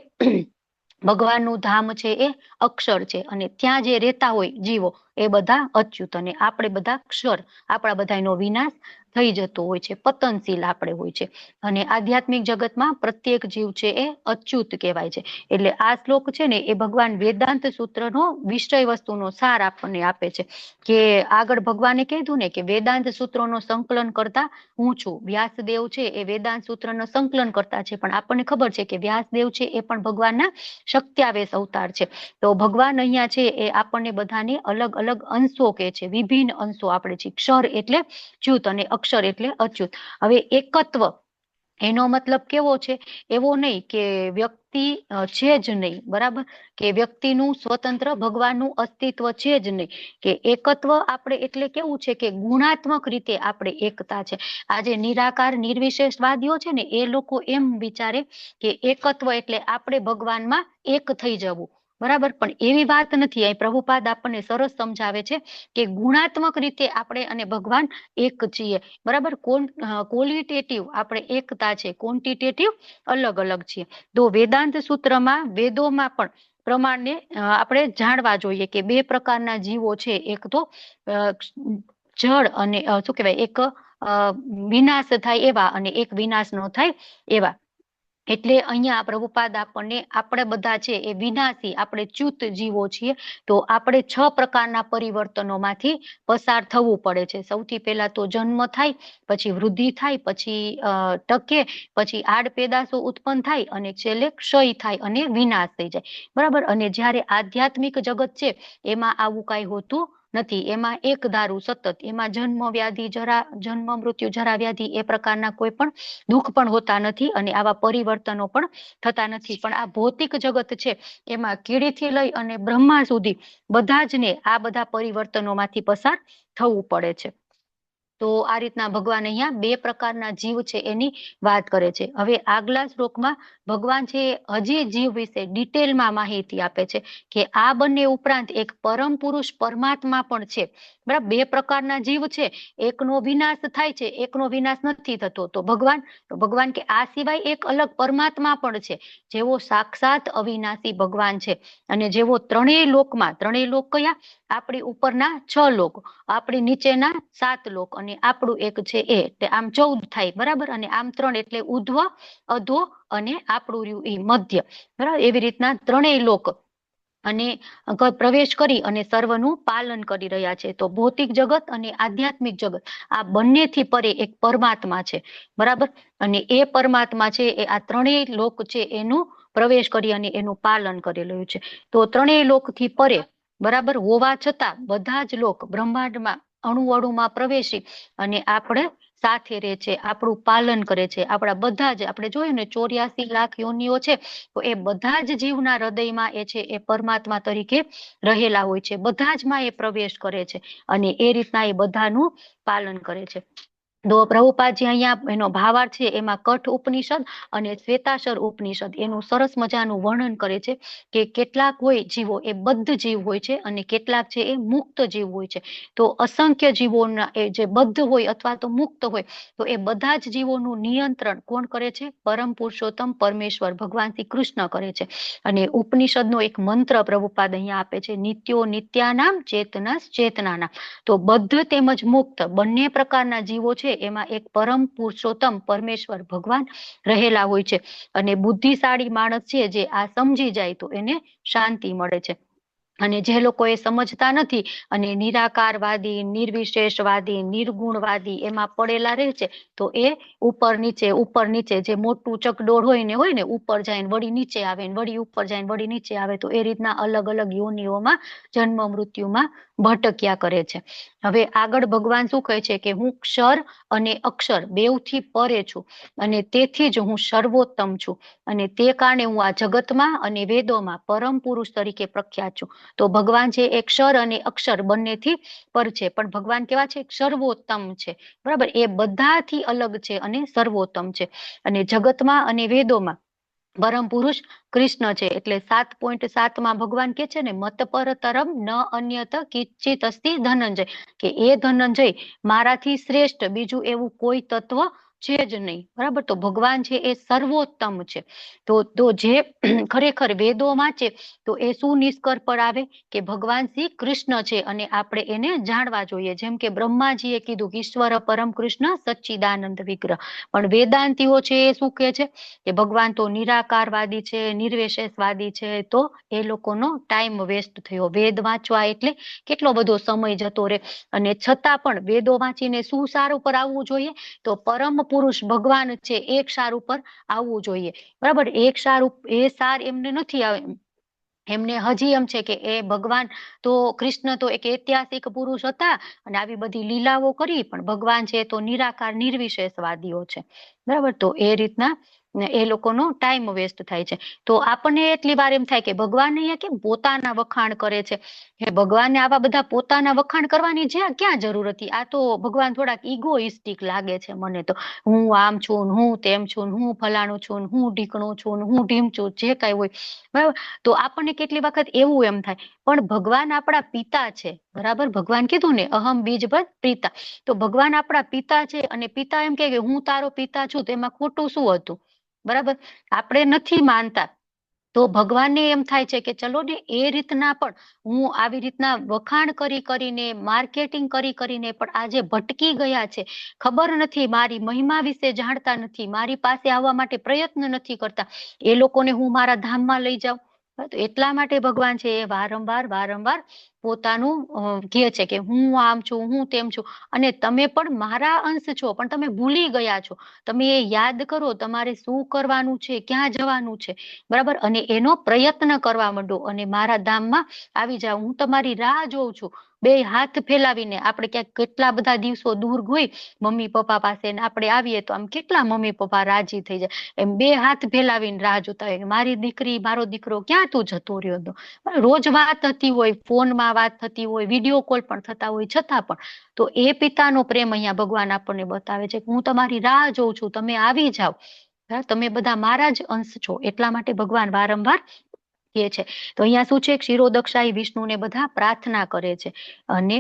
ભગવાનનું ધામ છે એ અક્ષર છે અને ત્યાં જે રહેતા હોય જીવો એ બધા અચ્યુત અને આપણે બધા ક્ષર. આપણા બધાનો વિનાશ થઈ જતો હોય છે, પતનશીલ આપણે હોય છે. અને આધ્યાત્મિક જગતમાં પ્રત્યેક જીવ છે એ અચ્યુત કહેવાય છે. એટલે આ શ્લોક છે ને એ ભગવાન વેદાંત સૂત્રનો વિષય વસ્તુનો સાર આપણને આપે છે. કે આગળ ભગવાને કીધું ને કે વેદાંત સૂત્રોનો સંકલન કરતા હું છું. વ્યાસદેવ છે એ વેદાંત સૂત્રનો સંકલન કરતા છે, પણ આપણને ખબર છે કે વ્યાસદેવ છે એ પણ ભગવાનના શક્ત્યાવેશ અવતાર છે. તો ભગવાન અહીંયા છે એ આપણને બધાને અલગ અલગ અંશો કે છે, વિભિન્ન અંશો આપણે છે. ક્ષર એટલે ચ્યુત અને અક્ષર એટલે અચ્યુત. હવે એકત્વ એનો મતલબ કેવો છે? એવો નહીં કે વ્યક્તિ છે જ નહીં. બરાબર, કે વ્યક્તિનું સ્વતંત્ર ભગવાનનું અસ્તિત્વ છે જ નહીં. કે એકત્વ આપણે એટલે કેવું છે કે ગુણાત્મક રીતે આપણે એકતા છે. આ જે નિરાકાર નિર્વિશેષવાદીઓ છે ને એ લોકો એમ વિચારે કે એકત્વ એટલે આપણે ભગવાનમાં એક થઈ જવું. બરાબર, પણ એવી વાત નથી. અહીં પ્રભુપાદ આપણને સરસ સમજાવે છે કે ગુણાત્મક રીતે આપણે અને ભગવાન એક છીએ. બરાબર, ક્વોલિટેટિવ આપણે એકતા છે, ક્વોન્ટિટેટિવ અલગ અલગ છીએ. તો વેદાંત સૂત્રમાં વેદોમાં પણ પ્રમાણે આપણે જાણવા જોઈએ કે બે પ્રકારના જીવો છે, એક તો જળ અને શું કહેવાય, એક વિનાશ થાય એવા અને એક વિનાશ ન થાય એવા. એટલે અહીંયા પ્રભુપાદ આપણને, આપણે બધા છે એ વિનાશી, આપણે ચ્યુત જીવો છીએ, તો આપણે 6 પ્રકારના પરિવર્તનોમાંથી પસાર થવું પડે છે. સૌથી પહેલા તો જન્મ થાય, પછી વૃદ્ધિ થાય, પછી ટકે, પછી આડ પેદાશો ઉત્પન્ન થાય અને છેલ્લે ક્ષય થાય અને વિનાશ થઈ જાય, બરાબર. અને જ્યારે આધ્યાત્મિક જગત છે એમાં આવું કઈ હોતું નથી. એમાં એક ધારું સતત, એમાં જન્મ વ્યાધિ જરા, જન્મ મૃત્યુ જરા વ્યાધિ એ પ્રકારના કોઈ પણ દુઃખ પણ હોતા નથી અને આવા પરિવર્તનો પણ થતા નથી. પણ આ ભૌતિક જગત છે એમાં કીડીથી લઈ અને બ્રહ્મા સુધી બધા જ ને આ બધા પરિવર્તનોમાંથી પસાર થવું પડે છે. તો આ રીતના ભગવાન અહીંયા 2 પ્રકારના જીવ છે એની વાત કરે છે. હવે આગલા શ્લોકમાં ભગવાન છે હજી જીવ વિશે ડિટેલમાં માહિતી આપે છે કે આ બંને ઉપરાંત એક પરમ પુરુષ પરમાત્મા પણ છે, બરાબર. 2 પ્રકારના જીવ છે, એકનો વિનાશ થાય છે, એકનો વિનાશ નથી થતો. તો ભગવાન કે આ સિવાય એક અલગ પરમાત્મા પણ છે, જેવો સાક્ષાત અવિનાશી ભગવાન છે અને જેવો ત્રણેય લોકમાં, ત્રણેય લોક કયા, આપણી ઉપરના 6 લોક, આપણી નીચેના 7 લોક અને આપણું એક છે એ, આમ 14 થાય, બરાબર. અને આમ 3 એટલે ઉધ્વ, અધો અને આપણું રહ્યું એ મધ્ય, બરાબર. એવી રીતના ત્રણેય લોક અને પ્રવેશ કરી અને સર્વનું પાલન કરી રહ્યા છે. તો ભૌતિક જગત અને આધ્યાત્મિક જગત આ બંનેથી પરે એક પરમાત્મા છે, બરાબર. અને એ પરમાત્મા છે એ આ ત્રણેય લોક છે એનું પ્રવેશ કરી અને એનું પાલન કરેલું છે. તો ત્રણેય લોકથી પરે, બરાબર, હોવા છતાં બધા જ લોક બ્રહ્માંડમાં અણુ અણુમાં પ્રવેશી અને આપણે સાથે રહે છે, આપણું પાલન કરે છે. આપણા બધા જ, આપણે જોઈએ ને 84 લાખ યોનિઓ છે, તો એ બધા જ જીવના હૃદયમાં એ છે એ પરમાત્મા તરીકે રહેલા હોય છે, બધા જ માં એ પ્રવેશ કરે છે અને એ રીતના એ બધાનું પાલન કરે છે. તો પ્રભુપાદજી અહીંયા એનો ભાવાર્થ છે એમાં કઠ ઉપનિષદ અને શ્વેતાક્ષર ઉપનિષદ એનું સરસ મજાનું વર્ણન કરે છે કે કેટલાક હોય જીવો એ બદ્ધ જીવ હોય છે અને કેટલાક છે એ મુક્ત જીવ હોય છે. તો અસંખ્ય જીવોના એ જે બદ્ધ હોય અથવા તો મુક્ત હોય, તો એ બધા જ જીવોનું નિયંત્રણ કોણ કરે છે? પરમ પુરુષોત્તમ પરમેશ્વર ભગવાન શ્રી કૃષ્ણ કરે છે. અને ઉપનિષદનો એક મંત્ર પ્રભુપાદ અહીંયા આપે છે, નિત્યો નિત્યાનામ ચેતનસ ચેતનાનામ. તો બદ્ધ તેમજ મુક્ત બંને પ્રકારના જીવો છે એમાં એક પરમ પુરુષોત્તમ પરમેશ્વર ભગવાન રહેલા હોય છે. અને બુદ્ધિશાળી માણસ છે જે આ સમજી જાય તો એને શાંતિ મળે છે. અને જે લોકો એ સમજતા નથી અને નિરાકારવાદી, નિર્વિશેષવાદી, નિર્ગુણવાદી એમાં પડેલા રહે છે, તો એ ઉપર નીચે જે મોટું ચકડોળ હોય ને ઉપર જાય ને વળી નીચે આવે ને વળી ઉપર જાય ને વળી નીચે આવે, તો એ રીતના અલગ અલગ યોનિઓમાં જન્મ મૃત્યુમાં ભટક્યા કરે છે. હવે આગળ ભગવાન શું કહે છે કે હું ક્ષર અને અક્ષર બેઉથી પરે છું અને તેથી જ હું સર્વોત્તમ છું અને તે કારણે હું આ જગતમાં અને વેદોમાં પરમ પુરુષ તરીકે પ્રખ્યાત છું. તો ભગવાન છે એ ક્ષર અને અક્ષર બંનેથી પર છે, પણ ભગવાન કેવા છે? સર્વોત્તમ છે, બરાબર. એ બધાથી અલગ છે અને સર્વોત્તમ છે. અને જગતમાં અને વેદોમાં પરમ પુરુષ કૃષ્ણ છે. એટલે 7.7 ભગવાન કે છે ને, મત પરતરમ ન અન્યત કિંચિત અસ્તિ ધનંજય, કે એ ધનંજય મારાથી શ્રેષ્ઠ બીજું એવું કોઈ તત્વ છે જ નહીં, બરાબર. તો ભગવાન છે એ સર્વોત્તમ છે. તો જે ખરેખર વેદોમાં છે, તો એ શું નિષ્કર્ષ પર આવે કે ભગવાન શ્રી કૃષ્ણ છે અને આપણે એને જાણવા જોઈએ. જેમ કે બ્રહ્માજીએ કીધું કે ઈશ્વર પરમ કૃષ્ણ સચ્ચિદાનંદ વિગ્રહ, પણ વેદાંતિઓ છે એ શું કહે છે કે ભગવાન તો નિરાકારવાદી છે, નિર્વિશેષવાદી છે. તો એ લોકોનો ટાઈમ વેસ્ટ થયો. વેદ વાંચવા એટલે કેટલો બધો સમય જતો રહે અને છતાં પણ વેદો વાંચીને શું સાર ઉપર આવવું જોઈએ? તો પરમ પુરુષ ભગવાન છે એક સાર ઉપર આવવું જોઈએ, બરાબર. એક સાર એ સાર એમને નથી આવે, એમને હજી એમ છે કે એ ભગવાન તો કૃષ્ણ તો એક ઐતિહાસિક પુરુષ હતા અને આવી બધી લીલાઓ કરી, પણ ભગવાન છે તો નિરાકાર નિર્વિશેષવાદીઓ છે, બરાબર. તો એ રીતના એ લોકોનો ટાઈમ વેસ્ટ થાય છે. તો આપણને એટલી વાર એમ થાય કે ભગવાન અહીંયા કેમ પોતાના વખાણ કરે છે? હે ભગવાનને આવા બધા પોતાના વખાણ કરવાની ક્યાં જરૂર હતી? આ તો ભગવાન થોડાક ઇગોઇસ્ટિક લાગે છે મને તો. હું આમ છું, હું તેમ છું, હું ફલાણું છું, હું ઢીકણું છું, હું ઢીમચું, જે કઈ હોય, બરાબર. તો આપણને કેટલી વખત એવું એમ થાય, પણ ભગવાન આપણા પિતા છે, બરાબર. ભગવાન કીધું ને અહમ બીજભૂત પિતા, તો ભગવાન આપણા પિતા છે અને પિતા એમ કે હું તારો પિતા છું, તેમાં ખોટું શું હતું? બરાબર. આપણે નથી માનતા, તો ભગવાનને એમ થાય છે કે ચલો ને એ રીતના પણ હું આવી રીતના વખાણ કરી કરીને માર્કેટિંગ કરી કરીને પણ આજે ભટકી ગયા છે, ખબર નથી, મારી મહિમા વિશે જાણતા નથી, મારી પાસે આવવા માટે પ્રયત્ન નથી કરતા, એ લોકોને હું મારા ધામમાં લઈ જાઉં. તો એટલા માટે ભગવાન છે એ વારંવાર પોતાનું કહે છે કે હું આમ છું, હું તેમ છું, અને તમે પણ મારા અંશ છો, પણ તમે ભૂલી ગયા છો. તમે એ યાદ કરો તમારે શું કરવાનું છે, ક્યાં જવાનું છે, બરાબર, અને એનો પ્રયત્ન કરવા માંડો અને મારા ધામમાં આવી જાઓ. હું તમારી રાહ જોઉં છું. બે હાથ ફેલાવીને આપણે ક્યાંક કેટલા બધા દિવસો દૂર હોય મમ્મી પપ્પા પાસે, ને આપણે આવીએ તો આમ કેટલા મમ્મી પપ્પા રાજી થઈ જાય, એમ બે હાથ ફેલાવીને રાહ જોતા હોય કે મારી દીકરી મારો દીકરો ક્યાં તું જતો રહ્યો હતો. રોજ વાત થતી હોય, ફોનમાં વાત થતી હોય, વિડીયો કોલ પણ થતા હોય, છતાં પણ તો એ પિતાનો પ્રેમ અહીંયા ભગવાન આપણને બતાવે છે કે હું તમારી રાહ જોઉં છું, તમે આવી જાઓ, તમે બધા મારા જ અંશ છો. એટલા માટે ભગવાન વારંવાર કહે છે. તો અહીંયા શું છે, ક્ષીરોદક્ષાઈ વિષ્ણુને બધા પ્રાર્થના કરે છે અને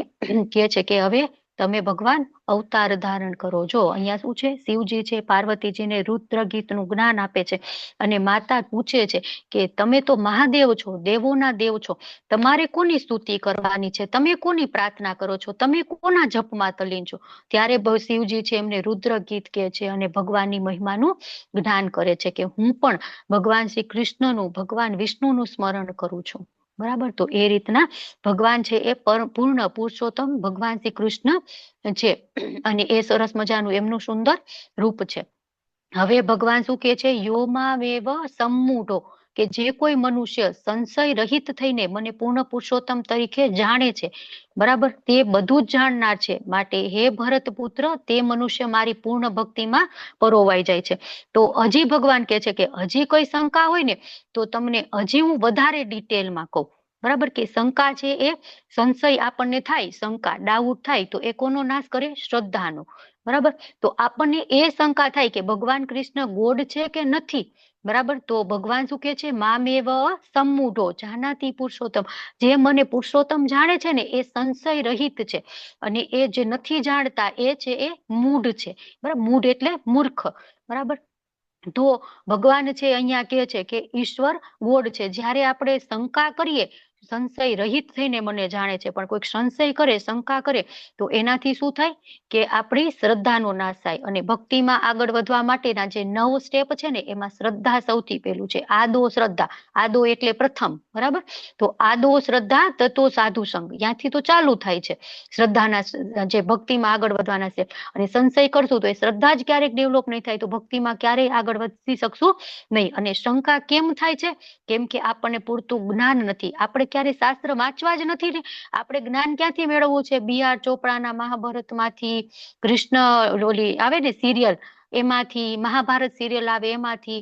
કહે છે કે હવે તમે ભગવાન અવતાર ધારણ કરો. જો અહીંયા શું છે, શિવજી છે પાર્વતીજીને રુદ્ર ગીતનું જ્ઞાન આપે છે અને માતા પૂછે છે કે તમે તો મહાદેવ છો, દેવોના દેવ છો, તમારે કોની સ્તુતિ કરવાની છે, તમે કોની પ્રાર્થના કરો છો, તમે કોના જપમાં તલીન છો. ત્યારે શિવજી છે એમને રુદ્ર ગીત કહે છે અને ભગવાનની મહિમાનું જ્ઞાન કરે છે કે હું પણ ભગવાન શ્રી કૃષ્ણનું, ભગવાન વિષ્ણુનું સ્મરણ કરું છું. બરાબર, તો એ રીતના ભગવાન છે એ પૂર્ણ પુરુષોત્તમ ભગવાન શ્રી કૃષ્ણ છે અને એ સરસ મજાનું એમનું સુંદર રૂપ છે. હવે ભગવાન શું કે છે, યોમાવેવ સમ્મૂઢો, કે જે કોઈ મનુષ્ય સંશય રહિત થઈને મને પૂર્ણ પુરુષોત્તમ તરીકે જાણે છે, બરાબર, તે બધું જ જાણનાર છે. માટે હે ભરત પુત્ર, તે મનુષ્ય મારી પૂર્ણ ભક્તિમાં પરોવાઈ જાય છે. તો હજી ભગવાન કે છે કે હજી કોઈ શંકા હોય ને તો તમને હજી હું વધારે ડિટેલમાં કહું. બરાબર, કે શંકા છે એ સંશય આપણને થાય, શંકા ડાઉટ થાય તો એ કોનો નાશ કરે, શ્રદ્ધાનો. બરાબર, તો આપણને એ શંકા થાય કે ભગવાન કૃષ્ણ ગોડ છે કે નથી. બરાબર, તો ભગવાન શું કે છે, મામેવ સમ્મૂઢો જાનાતિ પુરુષોત્તમ, જે મને પુરુષોત્તમ જાણે છે ને એ સંશય રહિત છે અને એ જે નથી જાણતા એ છે એ મૂઢ છે. બરાબર, મૂઢ એટલે મૂર્ખ. બરાબર, તો ભગવાન છે અહીંયા કહે છે કે ઈશ્વર ગોડ છે. જ્યારે આપણે શંકા કરીએ, સંશય રહિત થઈને મને જાણે છે, પણ કોઈક સંશય કરે, શંકા કરે તો એનાથી શું થાય કે આપણી શ્રદ્ધાનો નાશ થાય. અને ભક્તિમાં આગળ વધવા માટેના જે 9 સ્ટેપ છે ને એમાં શ્રદ્ધા સૌથી પહેલું છે. આદો શ્રદ્ધા, આદો એટલે પ્રથમ. બરાબર, તો આદો શ્રદ્ધા તતો સાધુ સંગ, ત્યાંથી તો ચાલુ થાય છે શ્રદ્ધાના જે ભક્તિમાં આગળ વધવાના સ્ટેપ. અને સંશય કરશું તો એ શ્રદ્ધા જ ક્યારેક ડેવલપ નહીં થાય, તો ભક્તિમાં ક્યારેય આગળ વધી શકશું નહીં. અને શંકા કેમ થાય છે, કેમ કે આપણને પૂરતું જ્ઞાન નથી. આપણે ક્યારે શાસ્ત્ર વાંચવા જ નથી ને આપણે જ્ઞાન ક્યાંથી મેળવવું છે, BR ચોપડાના મહાભારતમાંથી, કૃષ્ણ ઓલી આવે ને સિરિયલ એમાંથી, મહાભારત સિરિયલ આવે એમાંથી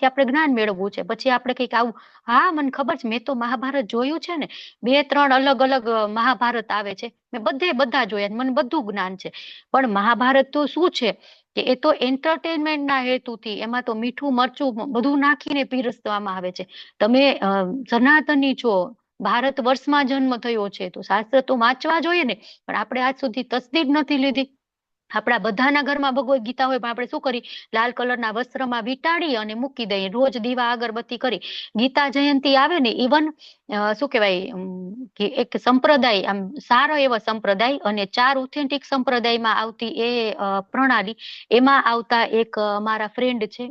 આપણે જ્ઞાન મેળવવું છે. પછી આપણે કઈક આવું, હા મને ખબર છે, મેં તો મહાભારત જોયું છે ને, 2-3 અલગ અલગ મહાભારત આવે છે, મેં બધા જોયા, મને બધું જ્ઞાન છે. પણ મહાભારત તો શું છે કે એ તો એન્ટરટેનમેન્ટના હેતુથી, એમાં તો મીઠું મરચું બધું નાખીને પીરસવામાં આવે છે. તમે સનાતની છો, ભારત વર્ષમાં જન્મ થયો છે, તો શાસ્ત્ર તો વાંચવા જોઈએ ને, પણ આપણે આજ સુધી તસદી જ નથી લીધી. આપણા બધાના ઘરમાં ભગવદ્ ગીતા હોય, પણ આપણે શું કરી, લાલ કલરના વસ્ત્રમાં વીંટાળી અને મૂકી દઈએ, રોજ દીવા અગરબત્તી કરી. ગીતા જયંતિ આવે ને, ઇવન શું કહેવાય કે એક સંપ્રદાય, આમ સારો એવો સંપ્રદાય અને 4 ઓથેન્ટિક સંપ્રદાયમાં આવતી એ પ્રણાલી, એમાં આવતા એક મારા ફ્રેન્ડ છે,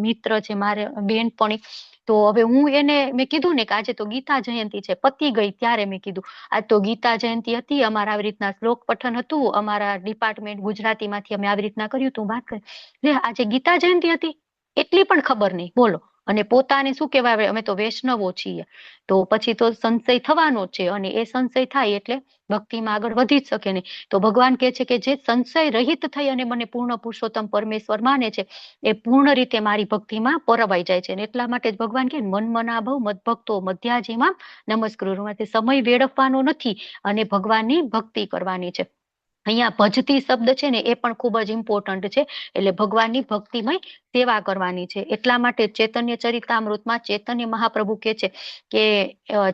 મિત્ર છે, મારે બેનપણી. તો હવે હું એને મેં કીધું ને કે આજે તો ગીતા જયંતિ છે, પતી ગઈ ત્યારે મેં કીધું આજ તો ગીતા જયંતિ હતી, અમારા આવી રીતના શ્લોક પઠન હતું, અમારા ડિપાર્ટમેન્ટ ગુજરાતીમાંથી અમે આવી રીતના કર્યું હતું. વાત કરી, આજે ગીતા જયંતિ હતી એટલી પણ ખબર નહીં, બોલો. અને પોતાને શું કહેવાય, અમે તો વૈષ્ણવો છીએ. તો પછી તો સંશય થવાનો જ છે, અને એ સંશય થાય એટલે ભક્તિમાં આગળ વધી જ શકે નહીં. તો ભગવાન કહે છે કે જે સંશય રહિત થઈ અને મને પૂર્ણ પુરુષોત્તમ પરમેશ્વર માને છે એ પૂર્ણ રીતે મારી ભક્તિમાં પરવાઈ જાય છે. અને એટલા માટે જ ભગવાન કે મન મનાભવ મદભક્તો મધ્યાજીમાં નમસ્કૃત, સમય વેડફવાનો નથી અને ભગવાનની ભક્તિ કરવાની છે. અહીંયા ભજતી શબ્દ છે ને એ પણ ખૂબ જ ઇમ્પોર્ટન્ટ છે, એટલે ભગવાનની ભક્તિમય સેવા કરવાની છે. એટલા માટે ચૈતન્ય ચરિતામૃતમાં ચૈતન્ય મહાપ્રભુ કે છે કે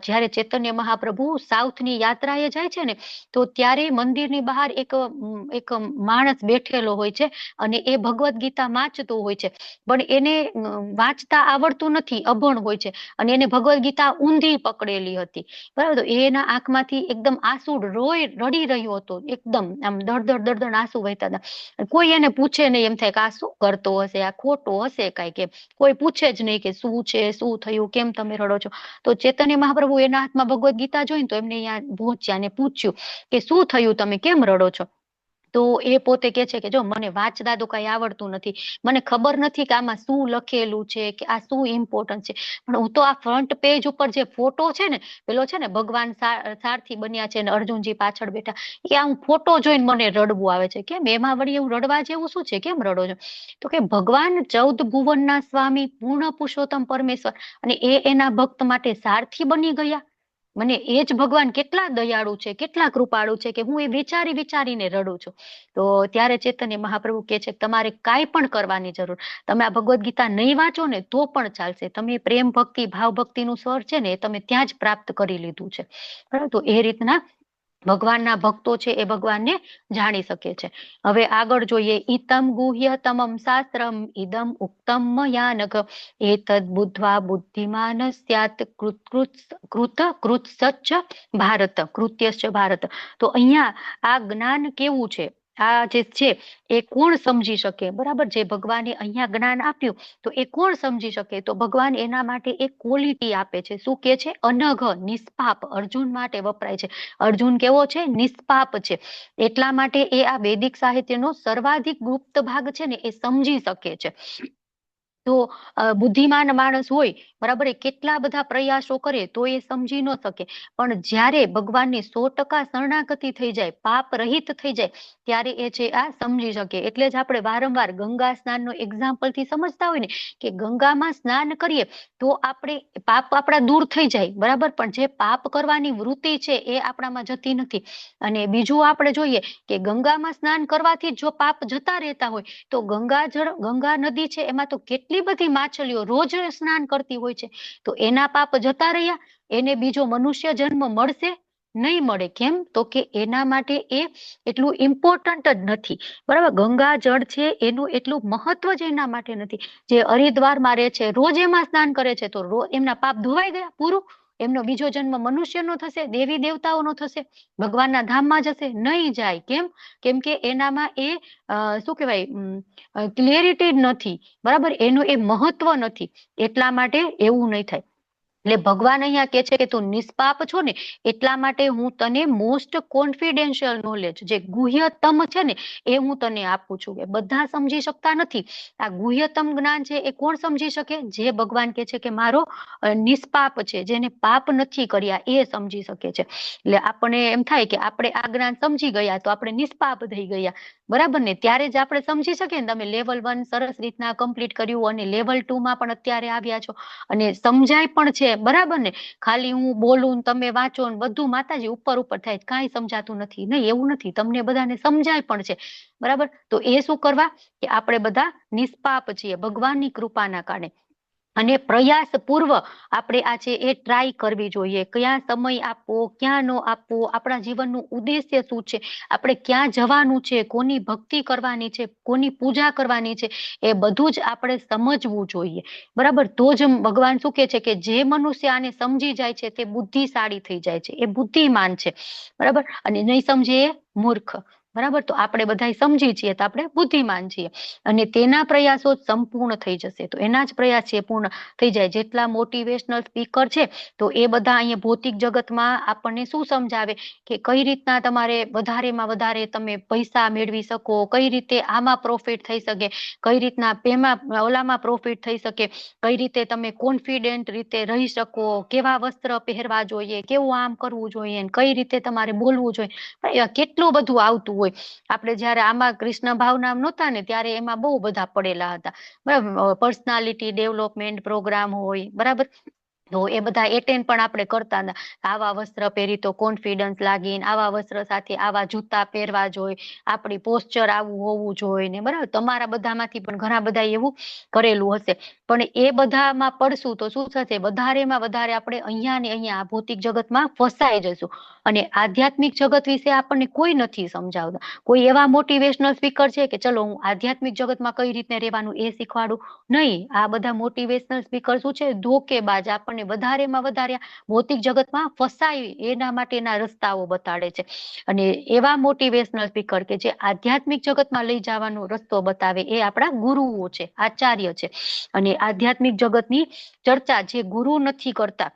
જ્યારે ચૈતન્ય મહાપ્રભુ સાઉથની યાત્રાએ જાય છે ને, તો ત્યારે મંદિરની બહાર એક માણસ બેઠેલો હોય છે અને એ ભગવદ્ ગીતા વાંચતો હોય છે, પણ એને વાંચતા આવડતું નથી, અભણ હોય છે, અને એને ભગવદ્ ગીતા ઊંધી પકડેલી હતી. બરાબર, તો એના આંખમાંથી એકદમ આંસુ રડી રહ્યો હતો, એકદમ આમ દળદળ આંસુ વહેતા હતા. કોઈ એને પૂછે નહીં, એમ થાય કે આ શું કરતો હશે, આ ખોટો હશે કાંઈ, કે કોઈ પૂછે જ નહીં કે શું છે, શું થયું, કેમ તમે રડો છો. તો ચૈતન્ય મહાપ્રભુ એના હાથમાં ભગવદ્ ગીતા જોઈને તો એમને અહીંયા પહોંચ્યા અને પૂછ્યું કે શું થયું, તમે કેમ રડો છો. તો એ પોતે કે છે કે જો મને વાંચતા તો કઈ આવડતું નથી, મને ખબર નથી કે આમાં શું લખેલું છે, કે આ શું ઇમ્પોર્ટન્ટ છે, પણ હું તો આ ફ્રન્ટ પેજ ઉપર જે ફોટો છે ને, પેલો છે ને ભગવાન સારથી બન્યા છે ને અર્જુનજી પાછળ બેઠા, એ આ હું ફોટો જોઈને મને રડવું આવે છે. કેમ, એમાં વળી એવું રડવા જેવું શું છે, કેમ રડો છો. તો કે ભગવાન 14 ભુવનના સ્વામી પૂર્ણ પુરુષોત્તમ પરમેશ્વર, અને એના ભક્ત માટે સારથી બની ગયા. મને એ જ ભગવાન કેટલા દયાળુ છે, કેટલા કૃપાળુ છે, કે હું એ વિચારીને રડું છું. તો ત્યારે ચૈતન્ય મહાપ્રભુ કે છે તમારે કાંઈ પણ કરવાની જરૂર, તમે આ ભગવદ્ ગીતા નહીં વાંચો ને તો પણ ચાલશે, તમે પ્રેમ ભક્તિ ભાવ ભક્તિનું સ્વર છે ને એ તમે ત્યાં જ પ્રાપ્ત કરી લીધું છે. બરાબર, તો એ રીતના ભગવાનના ભક્તો છે એ ભગવાનને જાણી શકે છે. હવે આગળ જોઈએ, ઈતમ ગુહ્યતમમ શાસ્ત્રમ ઇદમ ઉક્તમ મયા નઘ એતદ બુદ્ધ્વા બુદ્ધિમાન સ્યાત કૃતસચ્ચ ભારત કૃત્યશ્ચ ભારત. તો અહીંયા આ જ્ઞાન કેવું છે, આ જે છે એ કોણ સમજી શકે. બરાબર, જે ભગવાને અહીંયા જ્ઞાન આપ્યું તો એ કોણ સમજી શકે. તો ભગવાન એના માટે એક ક્વોલિટી આપે છે. શું કે છે, અનઘ, નિષ્પાપ. અર્જુન માટે વપરાય છે. અર્જુન કેવો છે, નિષ્પાપ છે. એટલા માટે એ આ વૈદિક સાહિત્યનો સર્વાધિક ગુપ્ત ભાગ છે ને એ સમજી શકે છે. તો બુદ્ધિમાન માણસ હોય, બરાબર, એ કેટલા બધા પ્રયાસો કરે તો એ સમજી ન શકે, પણ જ્યારે ભગવાનની 100% શરણાગતિ થઈ જાય, પાપ રહિત થઈ જાય, ત્યારે એ છે આ સમજી શકે. એટલે જ આપણે વારંવાર ગંગા સ્નાનનો એક્ઝામ્પલ થી સમજતા હોય ને, કે ગંગામાં સ્નાન કરીએ તો આપણે પાપ આપણા દૂર થઈ જાય, બરાબર, પણ જે પાપ કરવાની વૃત્તિ છે એ આપણામાં જતી નથી. અને બીજું આપણે જોઈએ કે ગંગામાં સ્નાન કરવાથી જો પાપ જતા રહેતા હોય, તો ગંગા નદી છે એમાં તો કેટલી બધી માછલીઓ રોજ સ્નાન કરતી હોય છે, તો એના પાપ જતા રહ્યા, એને બીજો મનુષ્ય જન્મ મળશે નહીં મળે. કેમ, તો કે એના માટે એ એટલું ઇમ્પોર્ટન્ટ જ નથી. બરાબર, ગંગા જળ છે એનું એટલું મહત્વ જ એના માટે નથી. જે હરિદ્વારમાં રહે છે, રોજ એમાં સ્નાન કરે છે, તો એમના પાપ ધોવાઈ ગયા, પૂરું. એમનો બીજો જન્મ મનુષ્યનો થશે, દેવી દેવતાઓનો થશે, ભગવાનના ધામમાં જશે નહીં, જાય. કેમ, કેમ કે એનામાં એ શું કહેવાય, ક્લિયરિટી નથી. બરાબર, એનું એ મહત્વ નથી. એટલા માટે એવું નહીં થાય. એટલે ભગવાન અહીંયા કે છે કે તું નિષ્પાપ છો ને, એટલા માટે હું તને મોસ્ટ કોન્ફિડેન્શિયલ નોલેજ, જે ગુહ્યતમ છે ને, એ હું તને આપું છું. એ બધા સમજી શકતા નથી. આ ગુહ્યતમ જ્ઞાન છે એ કોણ સમજી શકે, જે ભગવાન કે છે કે મારો નિષ્પાપ છે, જેને પાપ નથી કર્યા, એ સમજી શકે છે. એટલે આપણને એમ થાય કે આપણે આ જ્ઞાન સમજી ગયા તો આપણે નિષ્પાપ થઈ ગયા, બરાબર ને. ત્યારે જ આપણે સમજી શકીએ ને. તમે લેવલ 1 સરસ રીતના કમ્પ્લીટ કર્યું અને લેવલ 2 માં પણ અત્યારે આવ્યા છો અને સમજાય પણ છે, બરાબર ને. ખાલી હું બોલું, તમે વાંચો ને બધું માતાજી ઉપર થાય, કાંઈ સમજાતું નથી. નહીં, એવું નથી, તમને બધાને સમજાય પણ છે, બરાબર. તો એ શું કરવા, કે આપણે બધા નિષ્પાપ છીએ ભગવાનની કૃપાના કારણે. અને પ્રયાસ પૂર્વ આપણે આ છે એ ટ્રાય કરવી જોઈએ. ક્યાં સમય આપવો, ક્યાં નો આપવો, આપણા જીવનનું ઉદ્દેશ્ય શું છે, આપણે ક્યાં જવાનું છે, કોની ભક્તિ કરવાની છે, કોની પૂજા કરવાની છે, એ બધું જ આપણે સમજવું જોઈએ, બરાબર. તો જ ભગવાન શું કે છે કે જે મનુષ્ય આને સમજી જાય છે તે બુદ્ધિશાળી થઈ જાય છે, એ બુદ્ધિમાન છે, બરાબર. અને નહીં સમજે એ મૂર્ખ, બરાબર. તો આપણે બધા સમજી છીએ તો આપણે બુદ્ધિમાન છીએ, અને તેના પ્રયાસો સંપૂર્ણ થઈ જશે. તો એના જ પ્રયાસ છે પૂર્ણ થઈ જાય. જેટલા મોટિવેશનલ સ્પીકર છે, તો એ બધા અહીંયા ભૌતિક જગતમાં આપણને શું સમજાવે, કે કઈ રીતના તમારે વધારેમાં વધારે તમે પૈસા મેળવી શકો, કઈ રીતે આમાં પ્રોફિટ થઈ શકે, કઈ રીતના પેમાં ઓલામાં પ્રોફિટ થઈ શકે, કઈ રીતે તમે કોન્ફિડન્ટ રીતે રહી શકો, કેવા વસ્ત્ર પહેરવા જોઈએ, કેવું આમ કરવું જોઈએ, કઈ રીતે તમારે બોલવું જોઈએ, કેટલું બધું આવતું હોય. આપણે જયારે આમાં કૃષ્ણ ભાવ નામ નહોતા ને, ત્યારે એમાં બહુ બધા પડેલા હતા, બરાબર. પર્સનાલિટી ડેવલપમેન્ટ પ્રોગ્રામ હોય, બરાબર. તો એ બધા એટેન્ડ પણ આપણે કરતા હતા. આવા વસ્ત્ર પહેરી તો કોન્ફિડન્સ લાગીને, આવા વસ્ત્ર સાથે આવા જૂતા પહેરવા જોઈએ, આપણી પોસ્ચર આવું હોવું જોઈએ ને, બરાબર. તમારા બધામાંથી પણ ઘણા બધા એવું કરેલું હશે. પણ એ બધામાં પડશું તો શું થશે? વધારેમાં વધારે આપણે અહીંયા ને અહીંયા આ ભૌતિક જગતમાં ફસાઈ જશું. અને આધ્યાત્મિક જગત વિશે આપણને કોઈ નથી સમજાવતા. કોઈ એવા મોટિવેશનલ સ્પીકર છે કે ચલો હું આધ્યાત્મિક જગતમાં કઈ રીતે રહેવાનું એ શીખવાડું? નહીં. આ બધા મોટિવેશનલ સ્પીકર શું છે? ધોકેબાજ. આપણને વધારેમાં વધારે ભૌતિક જગતમાં ફસાય એના માટેના રસ્તાઓ બતાડે છે. અને એવા મોટિવેશનલ સ્પીકર કે જે આધ્યાત્મિક જગતમાં લઈ જવાનો રસ્તો બતાવે એ આપણા ગુરુઓ છે, આચાર્ય છે. અને આધ્યાત્મિક જગતની ચર્ચા જે ગુરુ નથી કરતા,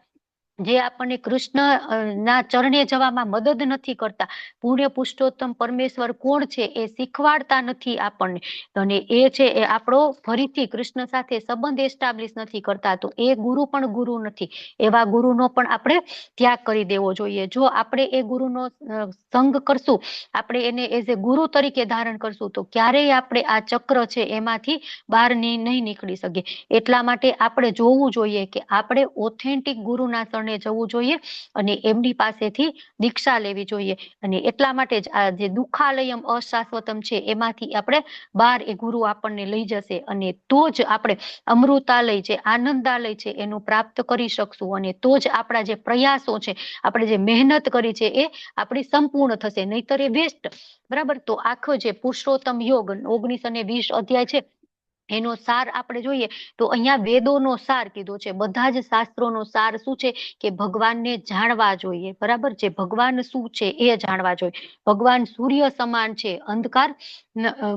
જે આપણને કૃષ્ણ ના ચરણે જવામાં મદદ નથી કરતા, પુણ્ય પુરુષોત્તમ પરમેશ્વર કોણ છે એ શીખવાડતા નથી આપણને, અને એ છે એ આપણો ફરીથી કૃષ્ણ સાથે સંબંધ એસ્ટાબ્લિશ નથી કરતા, તો એ ગુરુ પણ ગુરુ નથી. એવા ગુરુનો પણ આપણે ત્યાગ કરી દેવો જોઈએ. જો આપણે એ ગુરુનો સંગ કરશું, આપણે એને એઝ એ ગુરુ તરીકે ધારણ કરશું, તો ક્યારેય આપણે આ ચક્ર છે એમાંથી બહાર નહીં નીકળી શકીએ. એટલા માટે આપણે જોવું જોઈએ કે આપણે ઓથેન્ટિક ગુરુના શરણે જવું જોઈએ અને એમની પાસેથી દીક્ષા લેવી જોઈએ. અને એટલા માટે જ આ જે દુઃખાલયમ અશાશ્વતમ છે એમાંથી આપણે બહાર એ ગુરુ આપણને લઈ જશે, અને તો જ આપણે અમૃતાલય છે, આનંદાલય છે એનું પ્રાપ્ત કરી શકશું. અને તો જ આપણા જે પ્રયાસો છે, આપણે જે મહેનત કરી છે એ આપણી સંપૂર્ણ થશે, નહીતર એ વેસ્ટ. બરાબર. તો આખો જે પુરુષોત્તમ યોગ 19 અને 20 અધ્યાય છે એનો સાર આપણે જોઈએ તો અહીંયા વેદોનો સાર કીધો છે. બધા જ શાસ્ત્રોનો સાર શું છે? કે ભગવાનને જાણવા જોઈએ. બરાબર. જે ભગવાન શું છે એ જાણવા જોઈએ. ભગવાન સૂર્ય સમાન છે. અંધકાર,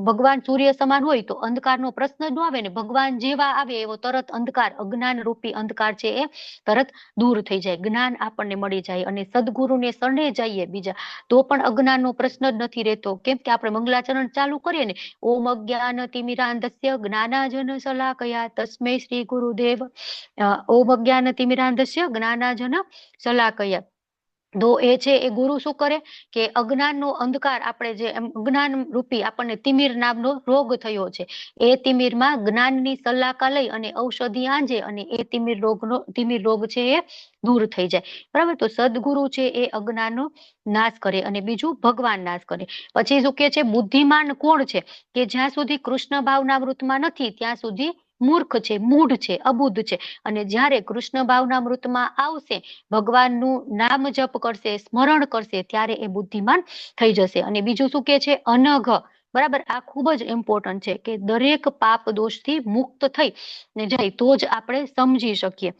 ભગવાન સૂર્ય સમાન હોય તો અંધકારનો પ્રશ્ન જ ન આવે ને. ભગવાન જેવા આવે એવો તરત અંધકાર, અજ્ઞાન રૂપી અંધકાર છે એ તરત દૂર થઈ જાય, જ્ઞાન આપણને મળી જાય. અને સદગુરુને શરણે જઈએ બીજા તો પણ અજ્ઞાનનો પ્રશ્ન જ નથી રહેતો. કેમ કે આપણે મંગલાચરણ ચાલુ કરીએ ને, ઓમ અજ્ઞાન તિમિરાંધસ્ય જ્ઞાનાજન શલાકયા તસ્મૈ શ્રી ગુરુદેવ, ઓમ અજ્ઞાન તિમિરાંધસ્ય જ્ઞાનાજન શલાકયા. તો એ છે એ ગુરુ શું કરે કે અજ્ઞાનનો અંધકાર, આપણે જે અજ્ઞાન રૂપી આપણને તિમિર નામનો રોગ થયો છે, એ તિમિરમાં જ્ઞાનની સલાકા લઈ અને ઔષધિ આંજે અને એ તિમિર રોગ છે એ દૂર થઈ જાય. બરાબર. તો સદગુરુ છે એ અજ્ઞાનનો નાશ કરે, અને બીજું ભગવાન નાશ કરે. પછી શું કે છે? બુદ્ધિમાન કોણ છે? કે જ્યાં સુધી કૃષ્ણ ભાવના વૃત્તમાં નથી ત્યાં સુધી મૂર્ખ છે, મૂઢ છે, અબુદ્ધ છે. અને જ્યારે કૃષ્ણ ભાવના વૃત્તમાં આવશે, ભગવાનનું નામ જપ કરશે, સ્મરણ કરશે, ત્યારે એ બુદ્ધિમાન થઈ જશે. અને બીજું શું કે છે? અનઘ. બરાબર. આ ખૂબ જ ઇમ્પોર્ટન્ટ છે કે દરેક પાપ દોષથી મુક્ત થઈ ને જાય તો જ આપણે સમજી શકીએ.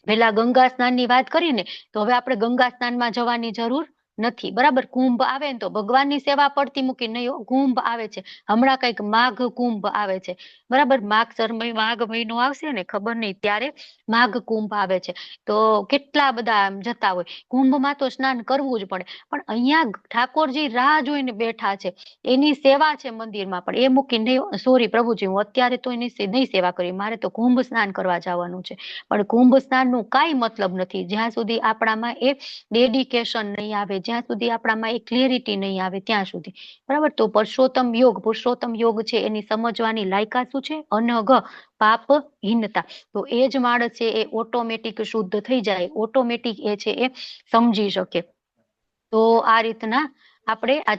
પેલા ગંગા સ્નાનની વાત કરીને, તો હવે આપણે ગંગા સ્નાનમાં જવાની જરૂર નથી. બરાબર. કુંભ આવે ને તો ભગવાનની સેવા પડતી મૂકી નહીં, કુંભ આવે છે. હમણાં કઈક માઘ કુંભ આવે છે. બરાબર. માઘ મહિનો આવશે ને, ખબર નહીં, ત્યારે માઘ કુંભ આવે છે. તો કેટલા બધા જતા હોય. કુંભમાં તો સ્નાન કરવું જ પડે, પણ અહીંયા ઠાકોરજી રાહ જોઈને બેઠા છે, એની સેવા છે મંદિરમાં, પણ એ મૂકી નહીં, સોરી પ્રભુજી, હું અત્યારે તો એની નહીં સેવા કરી, મારે તો કુંભ સ્નાન કરવા જવાનું છે. પણ કુંભ સ્નાનનું કાંઈ મતલબ નથી જ્યાં સુધી આપણામાં એ ડેડિકેશન નહીં આવે, જ્યાં સુધી આપણામાં એ ક્લેરિટી નહીં આવે ત્યાં સુધી. બરાબર. તો પુરુષોત્તમ યોગ છે એની સમજવાની લાયકાત શું છે? અનઘ, પાપહીનતા. તો એ જ માણસ છે એ ઓટોમેટિક શુદ્ધ થઈ જાય, ઓટોમેટિક એ છે એ સમજી શકે. તો આ રીતના આપણે આ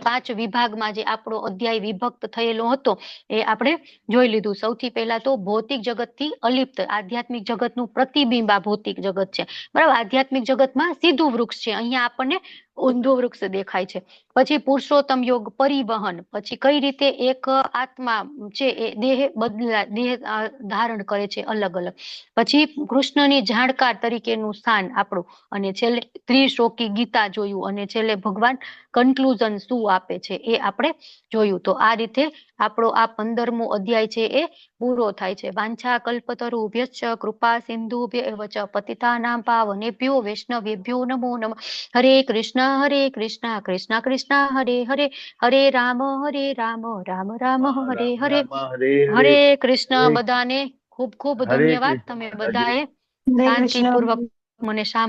5 વિભાગમાં જે આપણો અધ્યાય વિભક્ત થયેલો હતો એ આપણે જોઈ લીધું. સૌથી પહેલા તો ભૌતિક જગતથી અલિપ્ત આધ્યાત્મિક જગતનું પ્રતિબિંબ આ ભૌતિક જગત છે. બરાબર. આધ્યાત્મિક જગતમાં સીધું વૃક્ષ છે, અહીંયા આપણને ઊંધું વૃક્ષ દેખાય છે. પછી પુરુષોત્તમ યોગ પરિવહન, પછી કઈ રીતે એક આત્મા છે એ દેહ ધારણ કરે છે અલગ અલગ. પછી કૃષ્ણની જાણકાર તરીકેનું સ્થાન આપણું, અને છેલ્લે ત્રિશોકી ગીતા જોયું, અને છેલ્લે ભગવાન કન્ક્લુઝન શું આપે છે એ આપણે જોયું. તો આ રીતે આપણો આ 15મો અધ્યાય છે એ પૂરો થાય છે. વાંછા કલ્પતરુભ્યશ્ચ કૃપા સિંધુભ્ય એવ ચ પતિતાનાં પાવનેભ્યો વૈષ્ણવેભ્યો નમો નમઃ. હરે કૃષ્ણ કૃષ્ણ કૃષ્ણ હરે હરે, હરે રામ રામ રામ હરે હરે. હરે કૃષ્ણ. બધાને ખૂબ ખૂબ ધન્યવાદ. તમે બધાએ શાંતિપૂર્વક મને